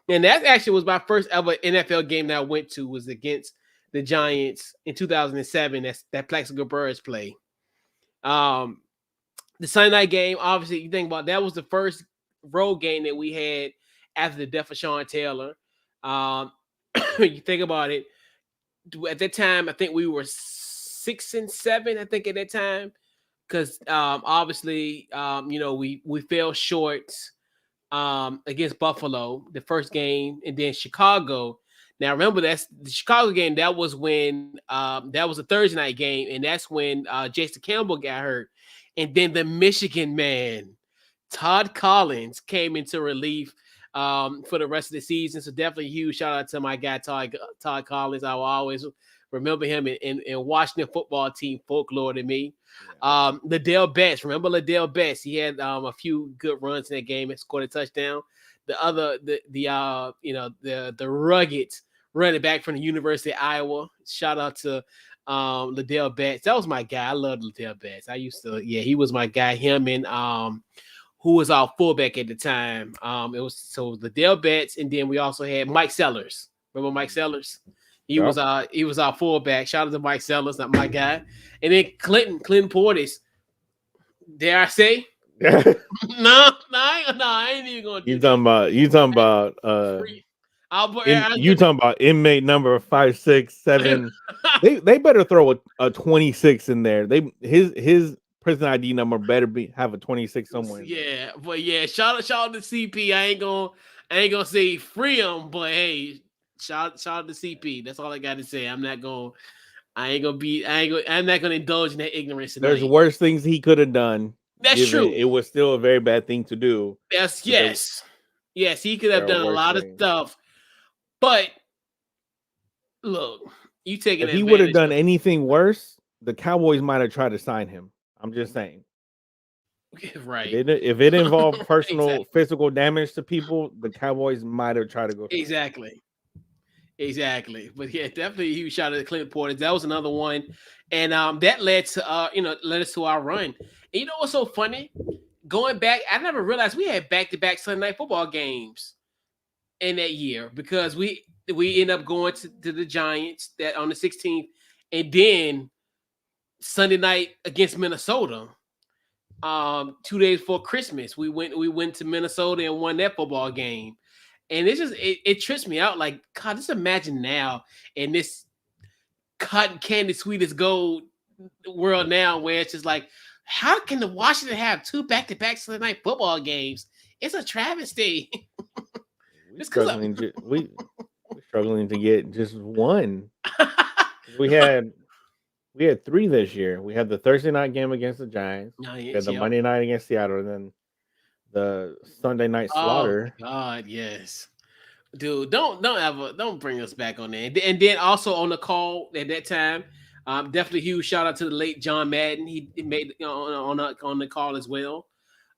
and that actually was my first ever NFL game that I went to was against the Giants in 2007. That's that Plaxico Burress play. Um, the Sunday night game, obviously, you think about that was the first road game that we had after the death of Sean Taylor. Um, you think about it, at that time, I think we were 6-7. I think at that time, because obviously, we fell short against Buffalo the first game, and then Chicago. Now remember that's the Chicago game. That was a Thursday night game, and that's when Jason Campbell got hurt, and then the Michigan man Todd Collins came into relief for the rest of the season. So definitely a huge shout out to my guy Todd Collins. I will always remember him in Washington football team folklore to me. Yeah. Liddell Betts, remember Liddell Betts? He had a few good runs in that game and scored a touchdown. The rugged running back from the University of Iowa. Shout out to Liddell Betts. That was my guy. I loved Liddell Betts. He was my guy. Him and who was our fullback at the time. It was Liddell Betts, and then we also had Mike Sellers. Remember Mike Sellers? Yep. He was our fullback. Shout out to Mike Sellers, not my guy. And then Clinton Portis. Dare I say? I ain't even gonna do that. You talking about Free. I'll, you talking about inmate number 567. They better throw a 26 in there. His prison ID number better have a 26 somewhere in there. yeah, but yeah, shout out to CP. I ain't gonna say free him, but hey, shout out to CP. That's all I got to say. I'm not gonna indulge in that ignorance There's tonight. worse things he could have done. That's Given true. it was still a very bad thing to do. Yes, he could There have are done a worse lot of things. stuff, but look, you taking If he would have advantage done of anything worse, the Cowboys might have tried to sign him. I'm just saying. right. If it involved personal Exactly. physical damage to people, the Cowboys might have tried to go sign him. Exactly. But yeah, definitely a huge shout out to Clint Porter. That was another one. And that led to led us to our run. And you know what's so funny? Going back, I never realized we had back-to-back Sunday night football games in that year because we end up going to the Giants that on the 16th, and then Sunday night against Minnesota. 2 days before Christmas, we went to Minnesota and won that football game. And it trips me out. Like, God, just imagine now in this cotton candy sweet as gold world now where it's just like, how can the Washington have two back-to-back Sunday night football games? It's a travesty. We Just because we're struggling to get just one. We had three this year. We had the Thursday night game against the Giants. We had the yep. Monday night against Seattle, and then the Sunday night Oh slaughter. my God, yes. Dude, don't bring us back on that. And then also on the call at that time, definitely huge shout out to the late John Madden. He made on the call as well.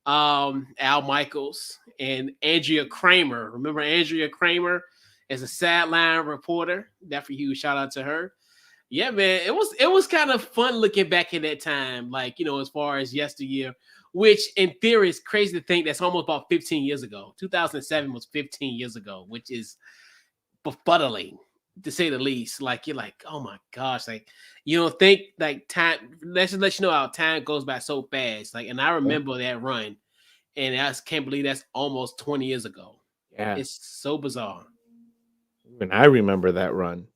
Al Michaels and Andrea Kramer. Remember Andrea Kramer as a sideline reporter? Definitely huge shout out to her. Yeah, man, it was kind of fun looking back in that time, like as far as yesteryear, which in theory is crazy to think that's almost about 15 years ago. 2007 was 15 years ago, which is befuddling to say the least. Like you're like, oh my gosh, like you don't think like time. Let's just let you know how time goes by so fast. Like, and I remember that run, and I just can't believe that's almost 20 years ago. Yeah, It's so bizarre. even I remember that run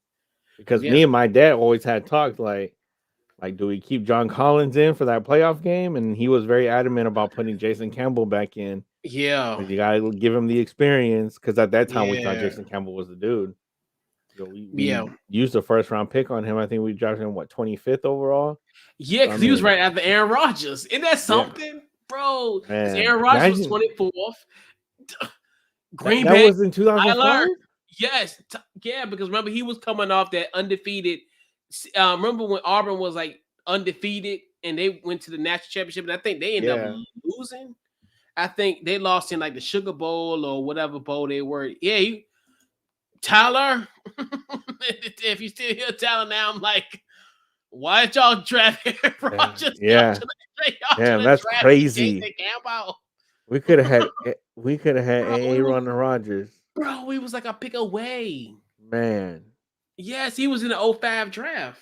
because Yeah, me and my dad always had talks like, do we keep John Collins in for that playoff game? And he was very adamant about putting Jason Campbell back in. yeah, You gotta give him the experience because at that time we thought yeah, Jason Campbell was the dude. So yeah. we used a first round pick on him. I think we drafted him 25th overall. Yeah, So, I because he was mean, right after Aaron Rodgers. Isn't that yeah, something, bro? Because man, Aaron Rodgers was imagine 24th. that Green that Bay, was in 2005. Tyler. Yes. Yeah, because remember, he was coming off that undefeated. Remember when Auburn was like undefeated and they went to the national championship, and I think they ended up Yeah, losing. I think they lost in like the Sugar Bowl or whatever bowl they were. Yeah, Tyler. If you still hear Tyler now, I'm like, why did y'all draft Aaron Rodgers? yeah. Y'all should Damn, have that's drafted crazy. Jason Campbell. We could have had Bro, Aaron Rodgers. bro, he was like a pick away. Man. Yes, he was in the '05 draft.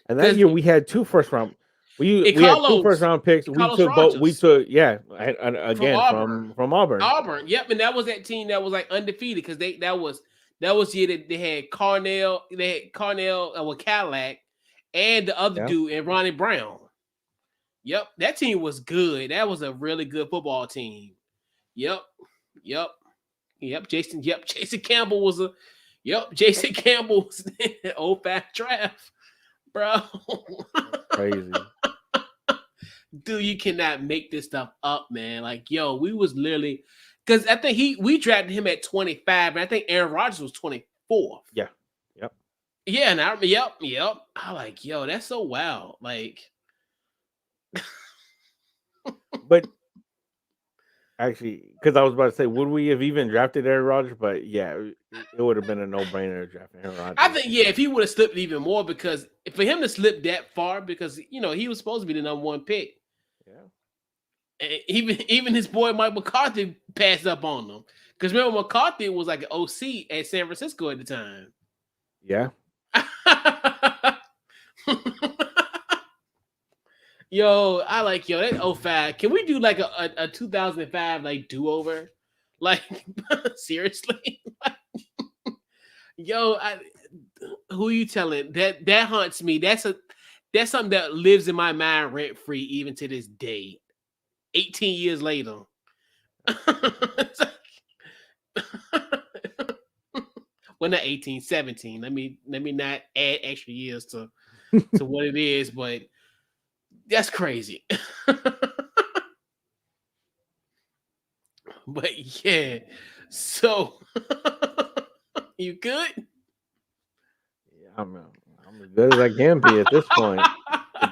And that Because year we had two first round. We had two first Carlos, round picks. We Carlos took both. We Rogers took from again Auburn. from Auburn. Auburn, yep, and that was that team that was like undefeated because that was the year that they had Carnell with Cadillac and the other Yeah, dude and Ronnie Brown. Yep, that team was good. That was a really good football team. Yep, yep, Jason Campbell was a Jason Campbell was in the '05 draft, bro. that's crazy. Dude, you cannot make this stuff up, man. Like, yo, we was literally because I think we drafted him at 25, and I think Aaron Rodgers was 24th. Yeah, yep. Yeah, and yep. I like, yo, that's so wild. Like, But actually, because I was about to say, would we have even drafted Aaron Rodgers? But yeah, it would have been a no brainer to draft Aaron Rodgers. I think if he would have slipped even more, because for him to slip that far, because he was supposed to be the number one pick. Yeah. And even his boy Mike McCarthy passed up on him. Because remember, McCarthy was like an OC at San Francisco at the time. Yeah. Yo, I like that 05. Can we do like a 2005 like do-over? Like seriously? Yo, who you telling? That haunts me. That's something that lives in my mind rent free even to this day. 18 years later. It's like- well, not 18, 17. Let me not add extra years to what it is, but that's crazy. But yeah, so you good? Yeah, I'm as good as I can be at this point.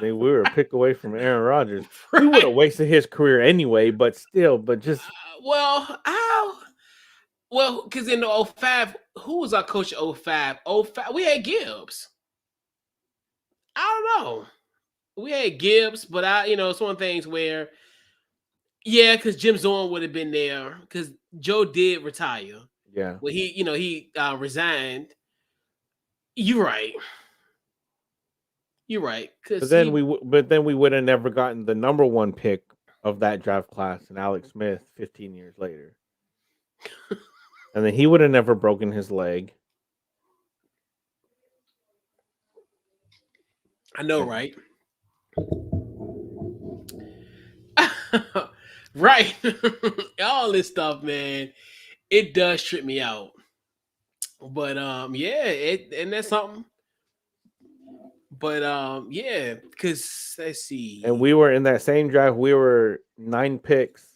We were a pick away from Aaron Rodgers. We would Right. have wasted his career anyway, but still, but just Well, how? Well, because in the '05, who was our coach in '05? '05, we had Gibbs. I don't know. We had Gibbs, but it's one of the things where, yeah, because Jim Zorn would have been there because Joe did retire. yeah. Well, he resigned. You're right. You're right. But Because then he, we would have never gotten the number one pick of that draft class and Alex Smith 15 years later. And then he would have never broken his leg. I know, And right? Right. All this stuff, man, it does trip me out. But yeah, and that's something. But yeah, because let's and see. we were in that same draft, we were 9 picks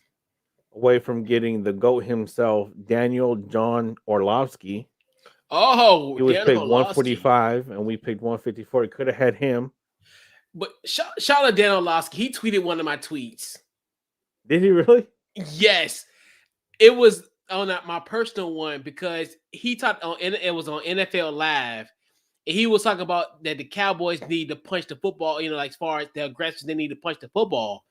away from getting the GOAT himself, Daniel John Orlovsky. Oh, He was Dan picked Orlovsky. 145 and we picked 154. He could have had him. But shout out Dan Orlovsky. He tweeted one of my tweets. Did he really? Yes, it was on my personal one because he talked on it was on NFL Live. And he was talking about that the Cowboys need to punch the football, like as far as the aggression, they need to punch the football.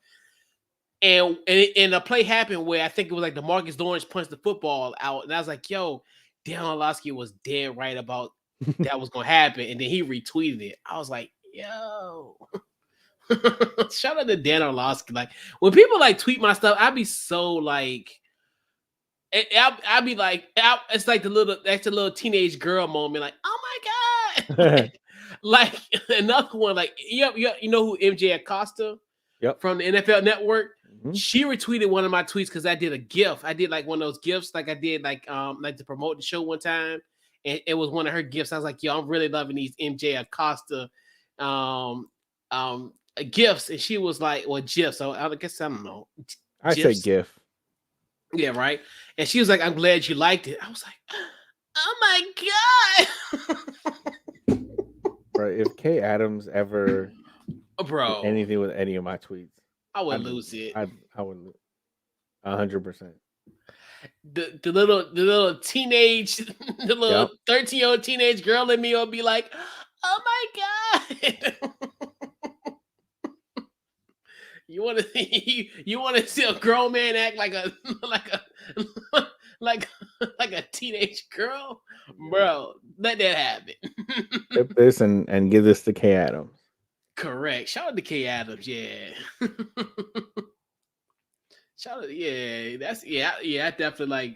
And a play happened where I think it was like the Marcus Lawrence punched the football out, and I was like, "Yo, Dan Orlovsky was dead right about that was gonna happen." And then he retweeted it. I was like, "Yo, shout out to Dan Orlovsky." Like when people like tweet my stuff, I'd be so like, I'd be like, it's like that's the little teenage girl moment. Like, oh my god, like another one. Like, you know who MJ Acosta Yep. from the NFL Network. Mhm. She retweeted one of my tweets because I did a GIF. I did like one of those GIFs, like I did like to promote the show one time, and it was one of her GIFs. I was like, yo, I'm really loving these MJ Acosta um GIFs, and she was like, well, GIFs. So I guess I don't know I say GIFs. GIF. Yeah, right. And she was like, I'm glad you liked it. I was like, oh my god, Right. If Kay Adams ever did bro, anything with any of my tweets, I would I'd lose it. I would 100%. The little teenage, the little Yep. 13-year-old teenage girl in me will be like, oh my god. You want to see a grown man act like a like a like like a teenage girl, Yep. bro? Let that happen. Tip this and give this to Kay Adams. Correct. Shout out to K Adams, yeah. Shout out, yeah. Yeah. I definitely like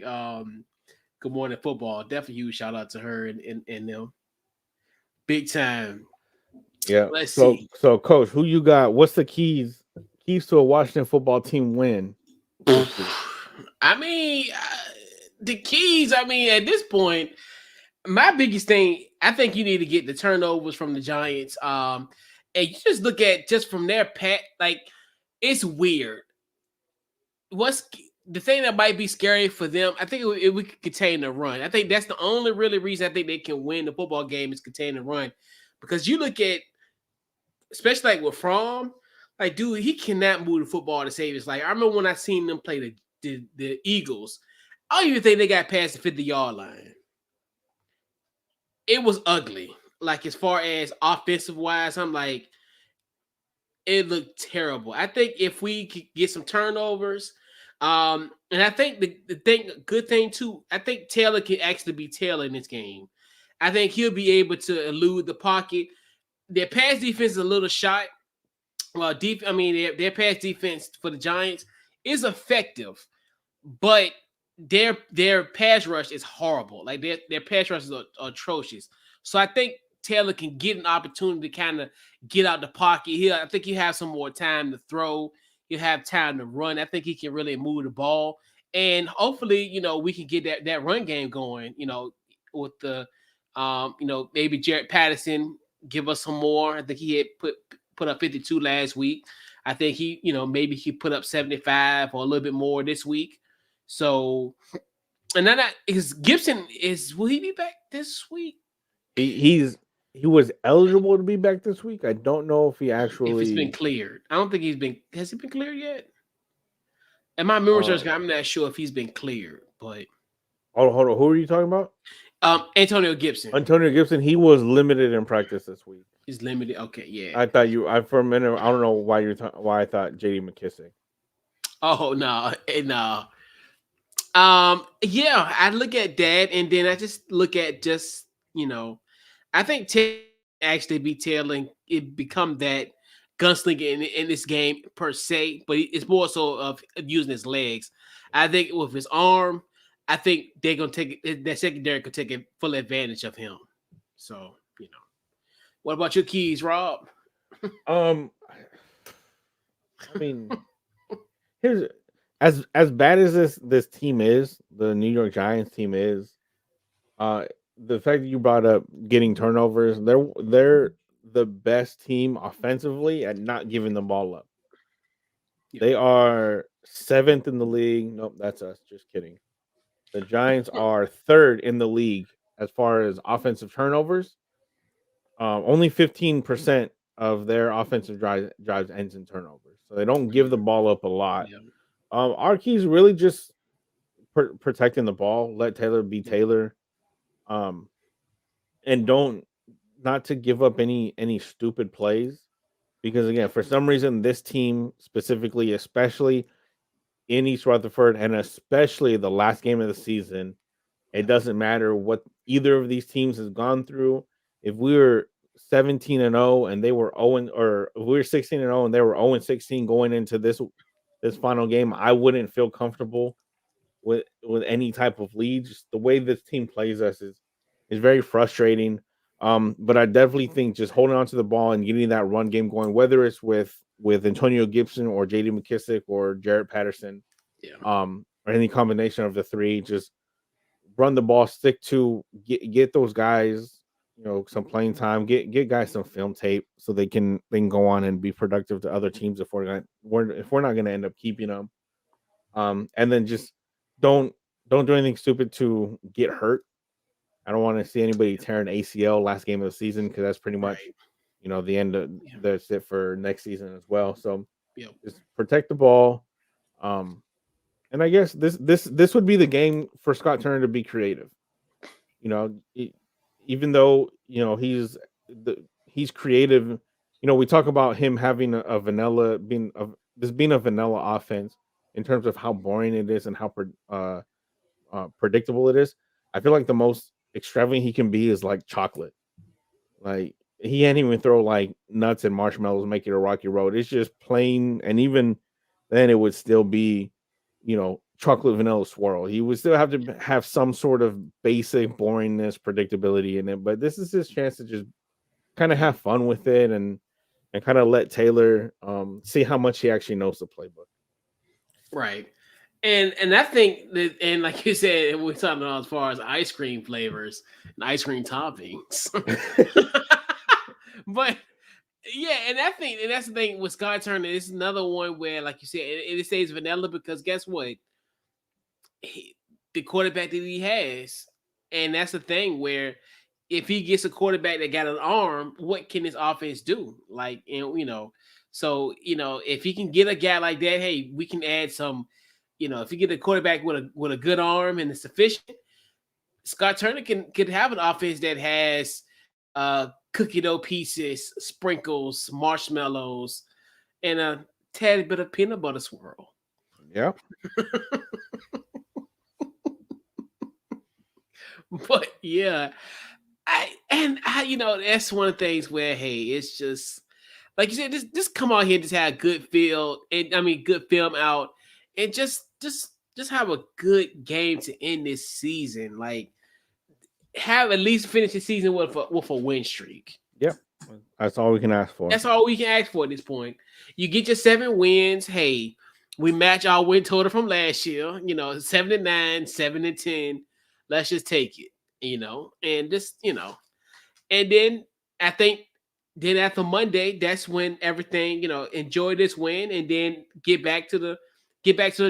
Good Morning Football. Definitely huge shout out to her and them. Big time. Yeah. Let's So see. coach, who you got? What's the keys to a Washington football team win this week? I mean, the keys. I mean, at this point, my biggest thing, I think you need to get the turnovers from the Giants. And you just look at just from their pat, like it's weird. What's the thing that might be scary for them? I think if we could contain the run. I think that's the only really reason I think they can win the football game is contain the run, because you look at especially like with Fromm, like dude, he cannot move the football to save his life. I remember when I seen them play the Eagles. I don't even think they got past the 50-yard line. It was ugly. Like as far as offensive wise, I'm like, it looked terrible. I think if we could get some turnovers, and I think the good thing too, I think Taylor can actually be Taylor in this game. I think he'll be able to elude the pocket. Their pass defense is a little shot. Well, their pass defense for the Giants is effective, but their pass rush is horrible. Like their pass rush is atrocious. So I think Taylor can get an opportunity to kind of get out the pocket. I think he'll have some more time to throw. He'll have time to run. I think he can really move the ball, and hopefully, we can get that run game going. With the maybe Jared Patterson give us some more. I think he had put up 52 last week. I think maybe he put up 75 or a little bit more this week. So, and then is Gibson will he be back this week? He was eligible to be back this week. I don't know if he If it's been actually. cleared, I don't think has he been cleared yet? And my memory serves, Um, I'm not sure if he's been cleared, but hold on. Who are you talking about? Antonio Gibson Antonio Gibson. He was limited in practice this week. is limited. Okay, yeah. I thought you. I for a minute. I don't know why why I thought J.D. McKissick. Oh no, no. Yeah, I look at that, and then I just look at I think Taylor actually be tailing it become that gunslinger in this game per se, but it's more so of using his legs. I think with his arm, I think they're gonna take that secondary could take full advantage of him. So what about your keys, Rob? Um, I mean, here's as bad as this team is, the New York Giants team is. Uh, the fact that you brought up getting turnovers, they're the best team offensively at not giving the ball up. Yep. They are seventh in the league. Nope, that's us. Just kidding. The Giants are third in the league as far as offensive turnovers. Only 15% of their offensive drives ends in turnovers, so they don't give the ball up a lot. Yeah. Our key is really just protecting the ball. Let Taylor be Yep. Taylor, um, and don't not to give up any stupid plays. Because again, for some reason, this team specifically, especially in East Rutherford, and especially the last game of the season, it doesn't matter what either of these teams has gone through. If we were 17-0 and they were 0, or if we were 16-0 and they were 0-16 going into this final game, I wouldn't feel comfortable with any type of lead. Just the way this team plays us is very frustrating. But I definitely think just holding on to the ball and getting that run game going, whether it's with Antonio Gibson or J.D. McKissick or Jarrett Patterson, Yeah. or any combination of the three, just run the ball, stick to get those guys, some playing time, get guys some film tape so they can go on and be productive to other teams if we're not gonna end up keeping them. And then just don't don't do anything stupid to get hurt. I don't want to see anybody tearing ACL last game of the season because that's pretty much, Right. the end of Yeah. that's it for next season as well. So Yep. just protect the ball. Um, and I guess this would be the game for Scott Turner to be creative. You know, even though he's creative. We talk about him having a vanilla being a vanilla offense in terms of how boring it is and how predictable it is. I feel like the most extravagant he can be is like chocolate. Like he can't even throw like nuts and marshmallows, make it a rocky road. It's just plain, and even then, it would still be, chocolate vanilla swirl. He would still have to have some sort of basic boringness, predictability in it. But this is his chance to just kind of Yeah. have fun with it and kind of let Taylor see how much he actually knows the playbook. Right. And I think that, and like you said, we're talking about as far as ice cream flavors and ice cream toppings. But yeah, and that's the thing with Scott Turner. It's another one where, like you said, it stays vanilla because guess what? The quarterback that he has, and that's the thing where if he gets a quarterback that got an arm, what can his offense do? Like, and so if he can get a guy like that, hey, we can add some. If you get a quarterback with a good arm and it's sufficient, Scott Turner could have an offense that has cookie dough pieces, sprinkles, marshmallows, and a tad bit of peanut butter swirl. Yeah. But yeah, That's one of the things where hey, it's just like you said, just come out here and just have a good feel, and I mean good film out, and just have a good game to end this season. Like have at least finish the season with a win streak. Yep, that's all we can ask for. That's all we can ask for at this point. You get your 7 wins. Hey, we match our win total from last year. 7-9, 7-10. Let's just take it. And just and then I think then after Monday, that's when everything enjoy this win and then get back to the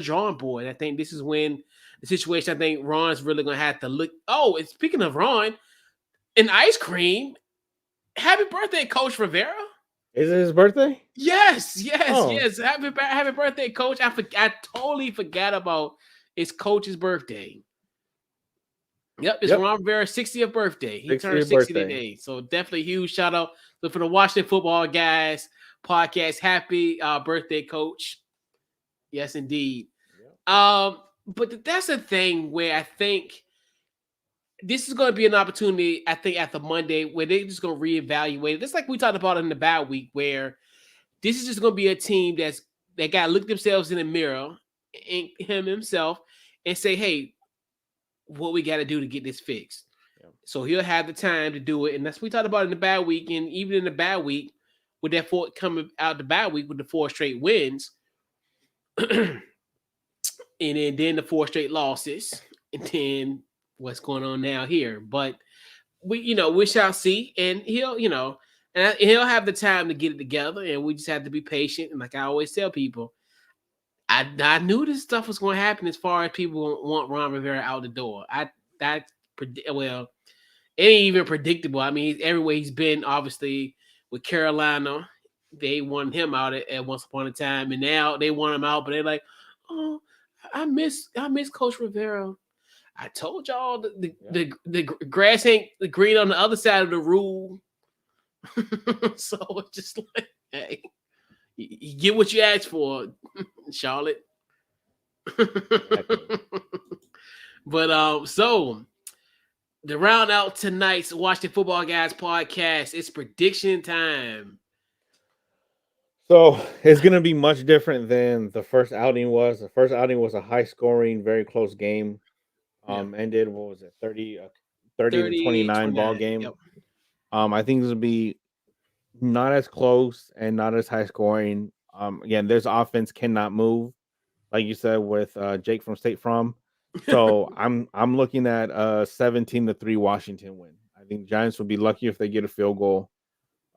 drawing board. I think this is when the situation. I think Ron's really gonna have to look. Oh, and speaking of Ron, and ice cream. Happy birthday, Coach Rivera. Is it his birthday? Yes, yes, Oh. yes. Happy birthday, Coach. I totally forgot about it's Coach's birthday. Yep, it's Ron Rivera's 60th birthday. He turned 60th 60 birthday. today. So definitely a huge shout out. So for the Washington Football Guys podcast, happy birthday, Coach. Yes, indeed. But that's the thing where I think this is going to be an opportunity, I think, after Monday, where they're just going to reevaluate it. Just like we talked about in the bye week, where this is just going to be a team that got to look themselves in the mirror, and himself, and say, hey, what we got to do to get this fixed. Yeah. So he'll have the time to do it. And that's what we talked about in the bye week. And even in the bye week, with that coming out the bye week with the 4 straight wins, and then the 4 straight losses, and then what's going on now here. But we shall see. And he'll have the time to get it together. And we just have to be patient. And like I always tell people, I knew this stuff was going to happen as far as people want Ron Rivera out the door. It ain't even predictable. I mean, everywhere he's been, obviously, with Carolina, they wanted him out at once upon a time. And now they want him out, but they're like, oh, I miss Coach Rivera. I told y'all the grass ain't green on the other side of the rule. So it's just like, hey, you get what you asked for, Charlotte. But so to round out tonight's Washington Football Guys podcast, it's prediction time. So it's going to be much different than the first outing was. The first outing was a high-scoring, very close game. Ended, what was it, 30 to 29 ball game. Yep. I think this will be not as close and not as high-scoring. Again, this offense cannot move, like you said with Jake from State Farm. So I'm looking at a 17-3 Washington win. I think Giants will be lucky if they get a field goal.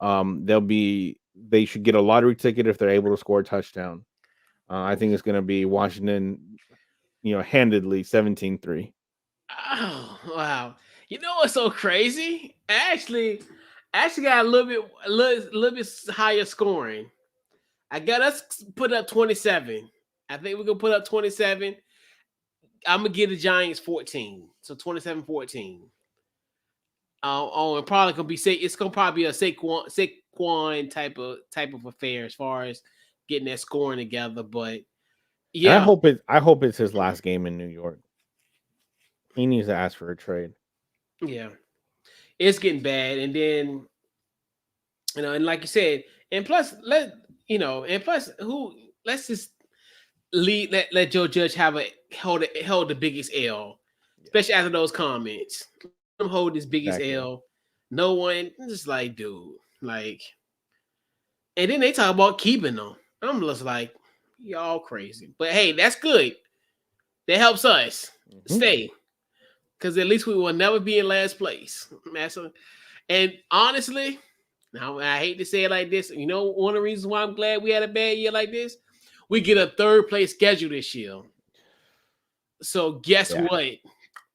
They should get a lottery ticket if they're able to score a touchdown. I think it's going to be Washington, handedly 17-3. Oh wow! You know what's so crazy? I actually got a little bit higher scoring. I got us put up 27. I think we're gonna put up 27. I'm gonna give the Giants 14, so 27-14. And probably gonna be it's gonna probably be a Saquon type of affair as far as getting that scoring together. But yeah, and I hope it's his last game in New York. He needs to ask for a trade. Yeah, it's getting bad, and then and like you said, and plus let's just let Joe Judge hold the biggest L, especially after those comments. Let him hold his biggest L. No one just like, dude, like, and then they talk about keeping them. I'm just like, y'all crazy, but hey, that's good. That helps us stay. Because at least we will never be in last place. And honestly, now I hate to say it like this. One of the reasons why I'm glad we had a bad year like this, we get a 3rd place schedule this year. So guess what?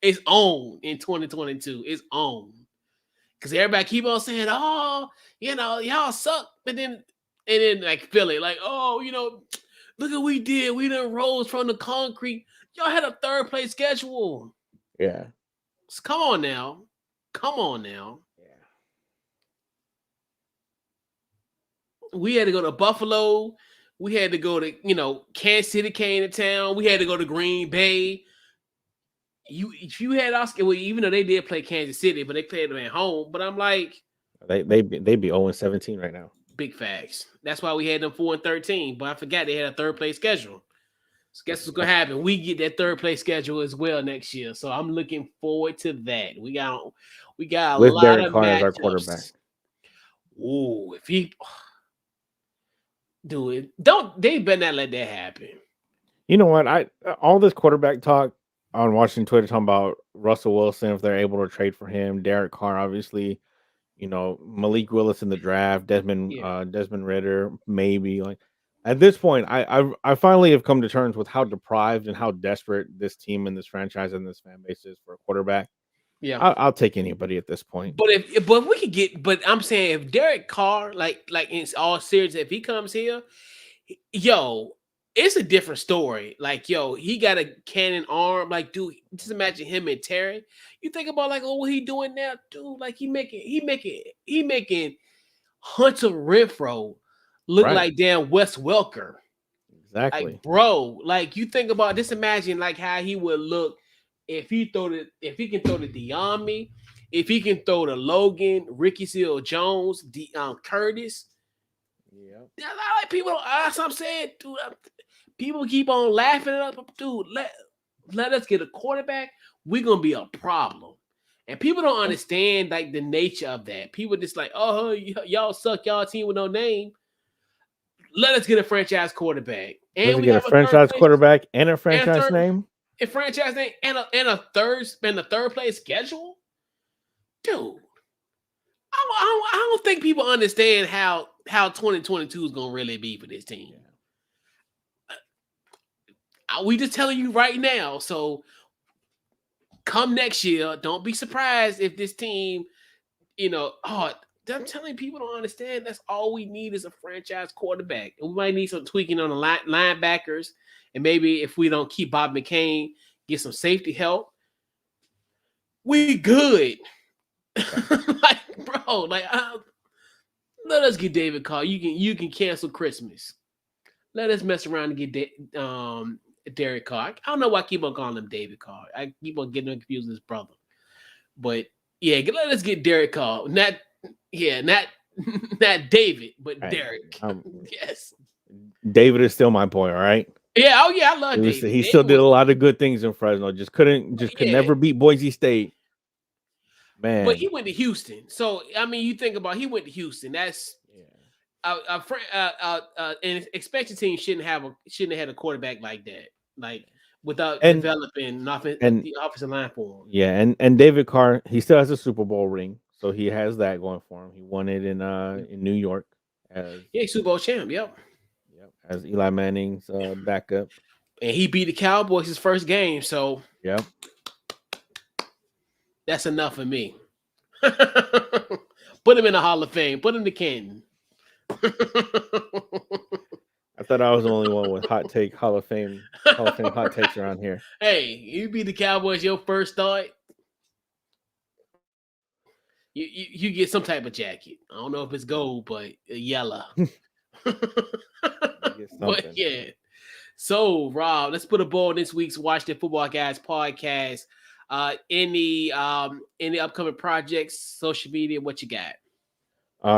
It's on in 2022. It's on. Because everybody keep on saying, oh, y'all suck. And then like Philly, like, oh, look what we did. We done rose from the concrete. Y'all had a 3rd place schedule. Yeah. Come on now. Yeah. We had to go to Buffalo. We had to go to, Kansas City came to town. We had to go to Green Bay. if you had Oscar, well, even though they did play Kansas City, but they played them at home. But I'm like, They'd be 0-17 right now. big facts. That's why we had them 4-13. But I forgot they had a third place schedule. So guess what's gonna Yep. happen? We get that third place schedule as well next year. So I'm looking forward to that. We got a With lot Derek of Carr as our quarterback. matchups. Ooh, if he do it, don't they better not let that happen. You know what? I all this quarterback talk on watching Twitter talking about Russell Wilson if they're able to trade for him, Derek Carr, obviously, Malik Willis in the draft, Yeah, Desmond Ritter, maybe. Like at this point, I finally have come to terms with how deprived and how desperate this team and this franchise and this fan base is for a quarterback. yeah. I'll take anybody at this point. But we could get. But I'm saying if Derek Carr, like in all serious, if he comes here, yo, it's a different story. Like, yo, he got a cannon arm. Like, dude, just imagine him and Terry. You think about like, oh, what he doing now, dude? Like, he making Hunter Renfro look Right. like damn Wes Welker. Like, Exactly. bro, like you think about just imagine like how he would look if he can throw the Diami, if he can throw the Logan, Ricky Seal Jones, Curtis. Yeah. Yeah, like people. That's what I'm saying, dude. People keep on laughing at us, dude. Let us get a quarterback. We're gonna be a problem, and people don't understand like the nature of that. People just like, oh, y'all suck, y'all team with no name. Let us get a franchise quarterback, Let's and we get a have a third franchise place quarterback and a and a franchise third name. and franchise name and a third place schedule, dude. I don't think people understand how 2022 is gonna really be for this team. We just telling you right now. So come next year, don't be surprised if this team, I'm telling people don't understand. That's all we need is a franchise quarterback. And we might need some tweaking on the linebackers, and maybe if we don't keep Bob McCain, get some safety help. We good. Like, bro, like let us get David Carr. You can cancel Christmas. Let us mess around and get Derek Carr. I don't know why I keep on calling him David Carr. I keep on getting him confused with his brother. But yeah, let us get Derek Carr. Not not David, but Right. Derek. Yes. David is still my boy. All right. Yeah. Oh yeah, I love David. He still David did was a lot of good things in Fresno. Could yeah. never beat Boise State. But he Man. went to Houston. So I mean, you think about he went to Houston. That's an expansion team shouldn't have had a quarterback like that. Like without And developing and the offensive line for him. yeah, and David Carr, he still has a Super Bowl ring, so he has that going for him. He won it in New York as Yeah, Super Bowl champ. Yep. as Eli Manning's backup. And he beat the Cowboys his first game. So Yep. that's enough for me. Put him in the Hall of Fame. Put him to Canton. I thought I was the only one with Hall of Fame hot takes around here. Hey, you beat the Cowboys your first start. You get some type of jacket. I don't know if it's gold, but yellow. Get But something. yeah. So Rob, let's put a ball in this week's Watch the Football Guys podcast. Any upcoming projects, social media, what you got?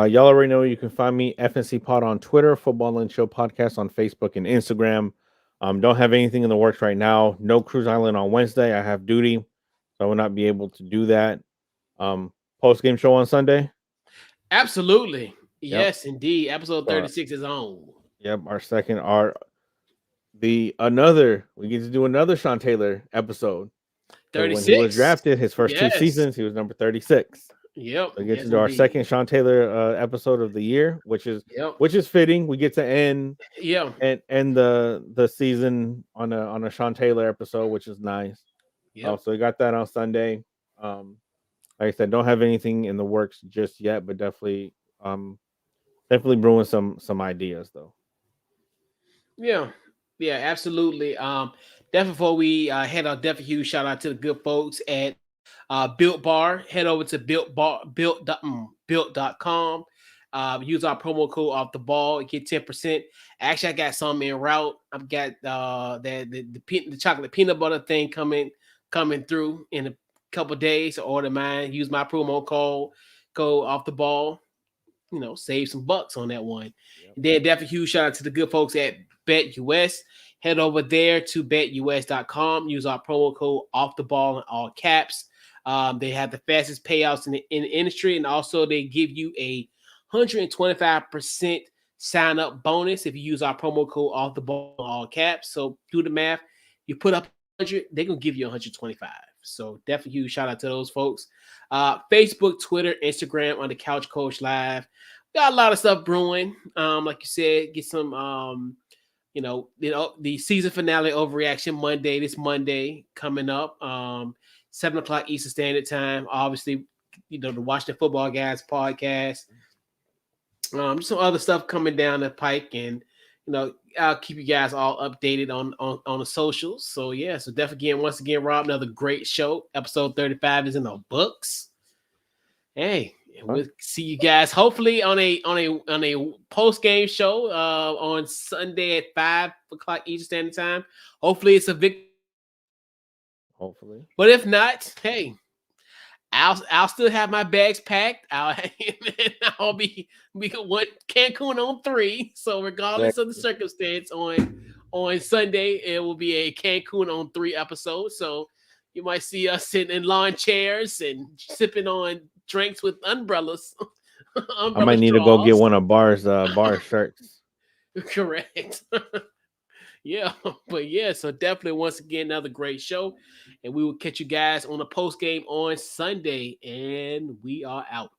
Y'all already know you can find me FNC Pod on Twitter, Football and Show Podcast on Facebook and Instagram. Don't have anything in the works right now. No Cruise Island on Wednesday. I have duty, so I will not be able to do that. Post game show on Sunday. Absolutely. Yep. Yes, indeed. Episode 36 is on. Yep. We get to do another Sean Taylor episode. So when he was 36. drafted, his first two Yes. seasons, he was number 36. Yep. So we get Yes, to do our indeed. second Sean Taylor episode of the year, which is fitting. We get to end the season on a Sean Taylor episode, which is nice. Yep. So we got that on Sunday. Like I said, don't have anything in the works just yet, but definitely brewing some ideas though. Yeah, absolutely. Definitely before we head out, definitely huge shout out to the good folks at Built Bar. Head over to built.com. Use our promo code off the ball, get 10%. Actually, I got some en route. I've got the chocolate peanut butter thing coming coming through in a couple days. So order mine. Use my promo code off the ball. Save some bucks on that one. Yep. And then definitely huge shout out to the good folks at BetUS. Head over there to betus.com. Use our promo code off the ball in all caps. They have the fastest payouts in the industry, and also they give you a 125% sign up bonus if you use our promo code off the ball in all caps. So do the math. You put up 100, they're gonna give you 125. So definitely huge shout out to those folks. Facebook, Twitter, Instagram on the Couch Coach Live. Got a lot of stuff brewing. Like you said, get some the season finale overreaction Monday, this Monday coming up. 7:00 Eastern Standard Time. Obviously, the Washington Football Guys podcast. Some other stuff coming down the pike, and I'll keep you guys all updated on the socials. So yeah, so definitely once again, Rob, another great show. Episode 35 is in the books. Hey, we'll see you guys hopefully on a post game show on Sunday at 5:00 Eastern Standard Time. Hopefully it's a victory. Hopefully, but if not, hey, I'll still have my bags packed. I'll be one Cancun on 3. So regardless of the circumstance, on Sunday it will be a Cancun on 3 episode. So you might see us sitting in lawn chairs and sipping on drinks with umbrellas. I might need to go get one of Bar's shirts. Correct. Yeah, but yeah, so definitely once again another great show, and we will catch you guys on the post game on Sunday, and we are out.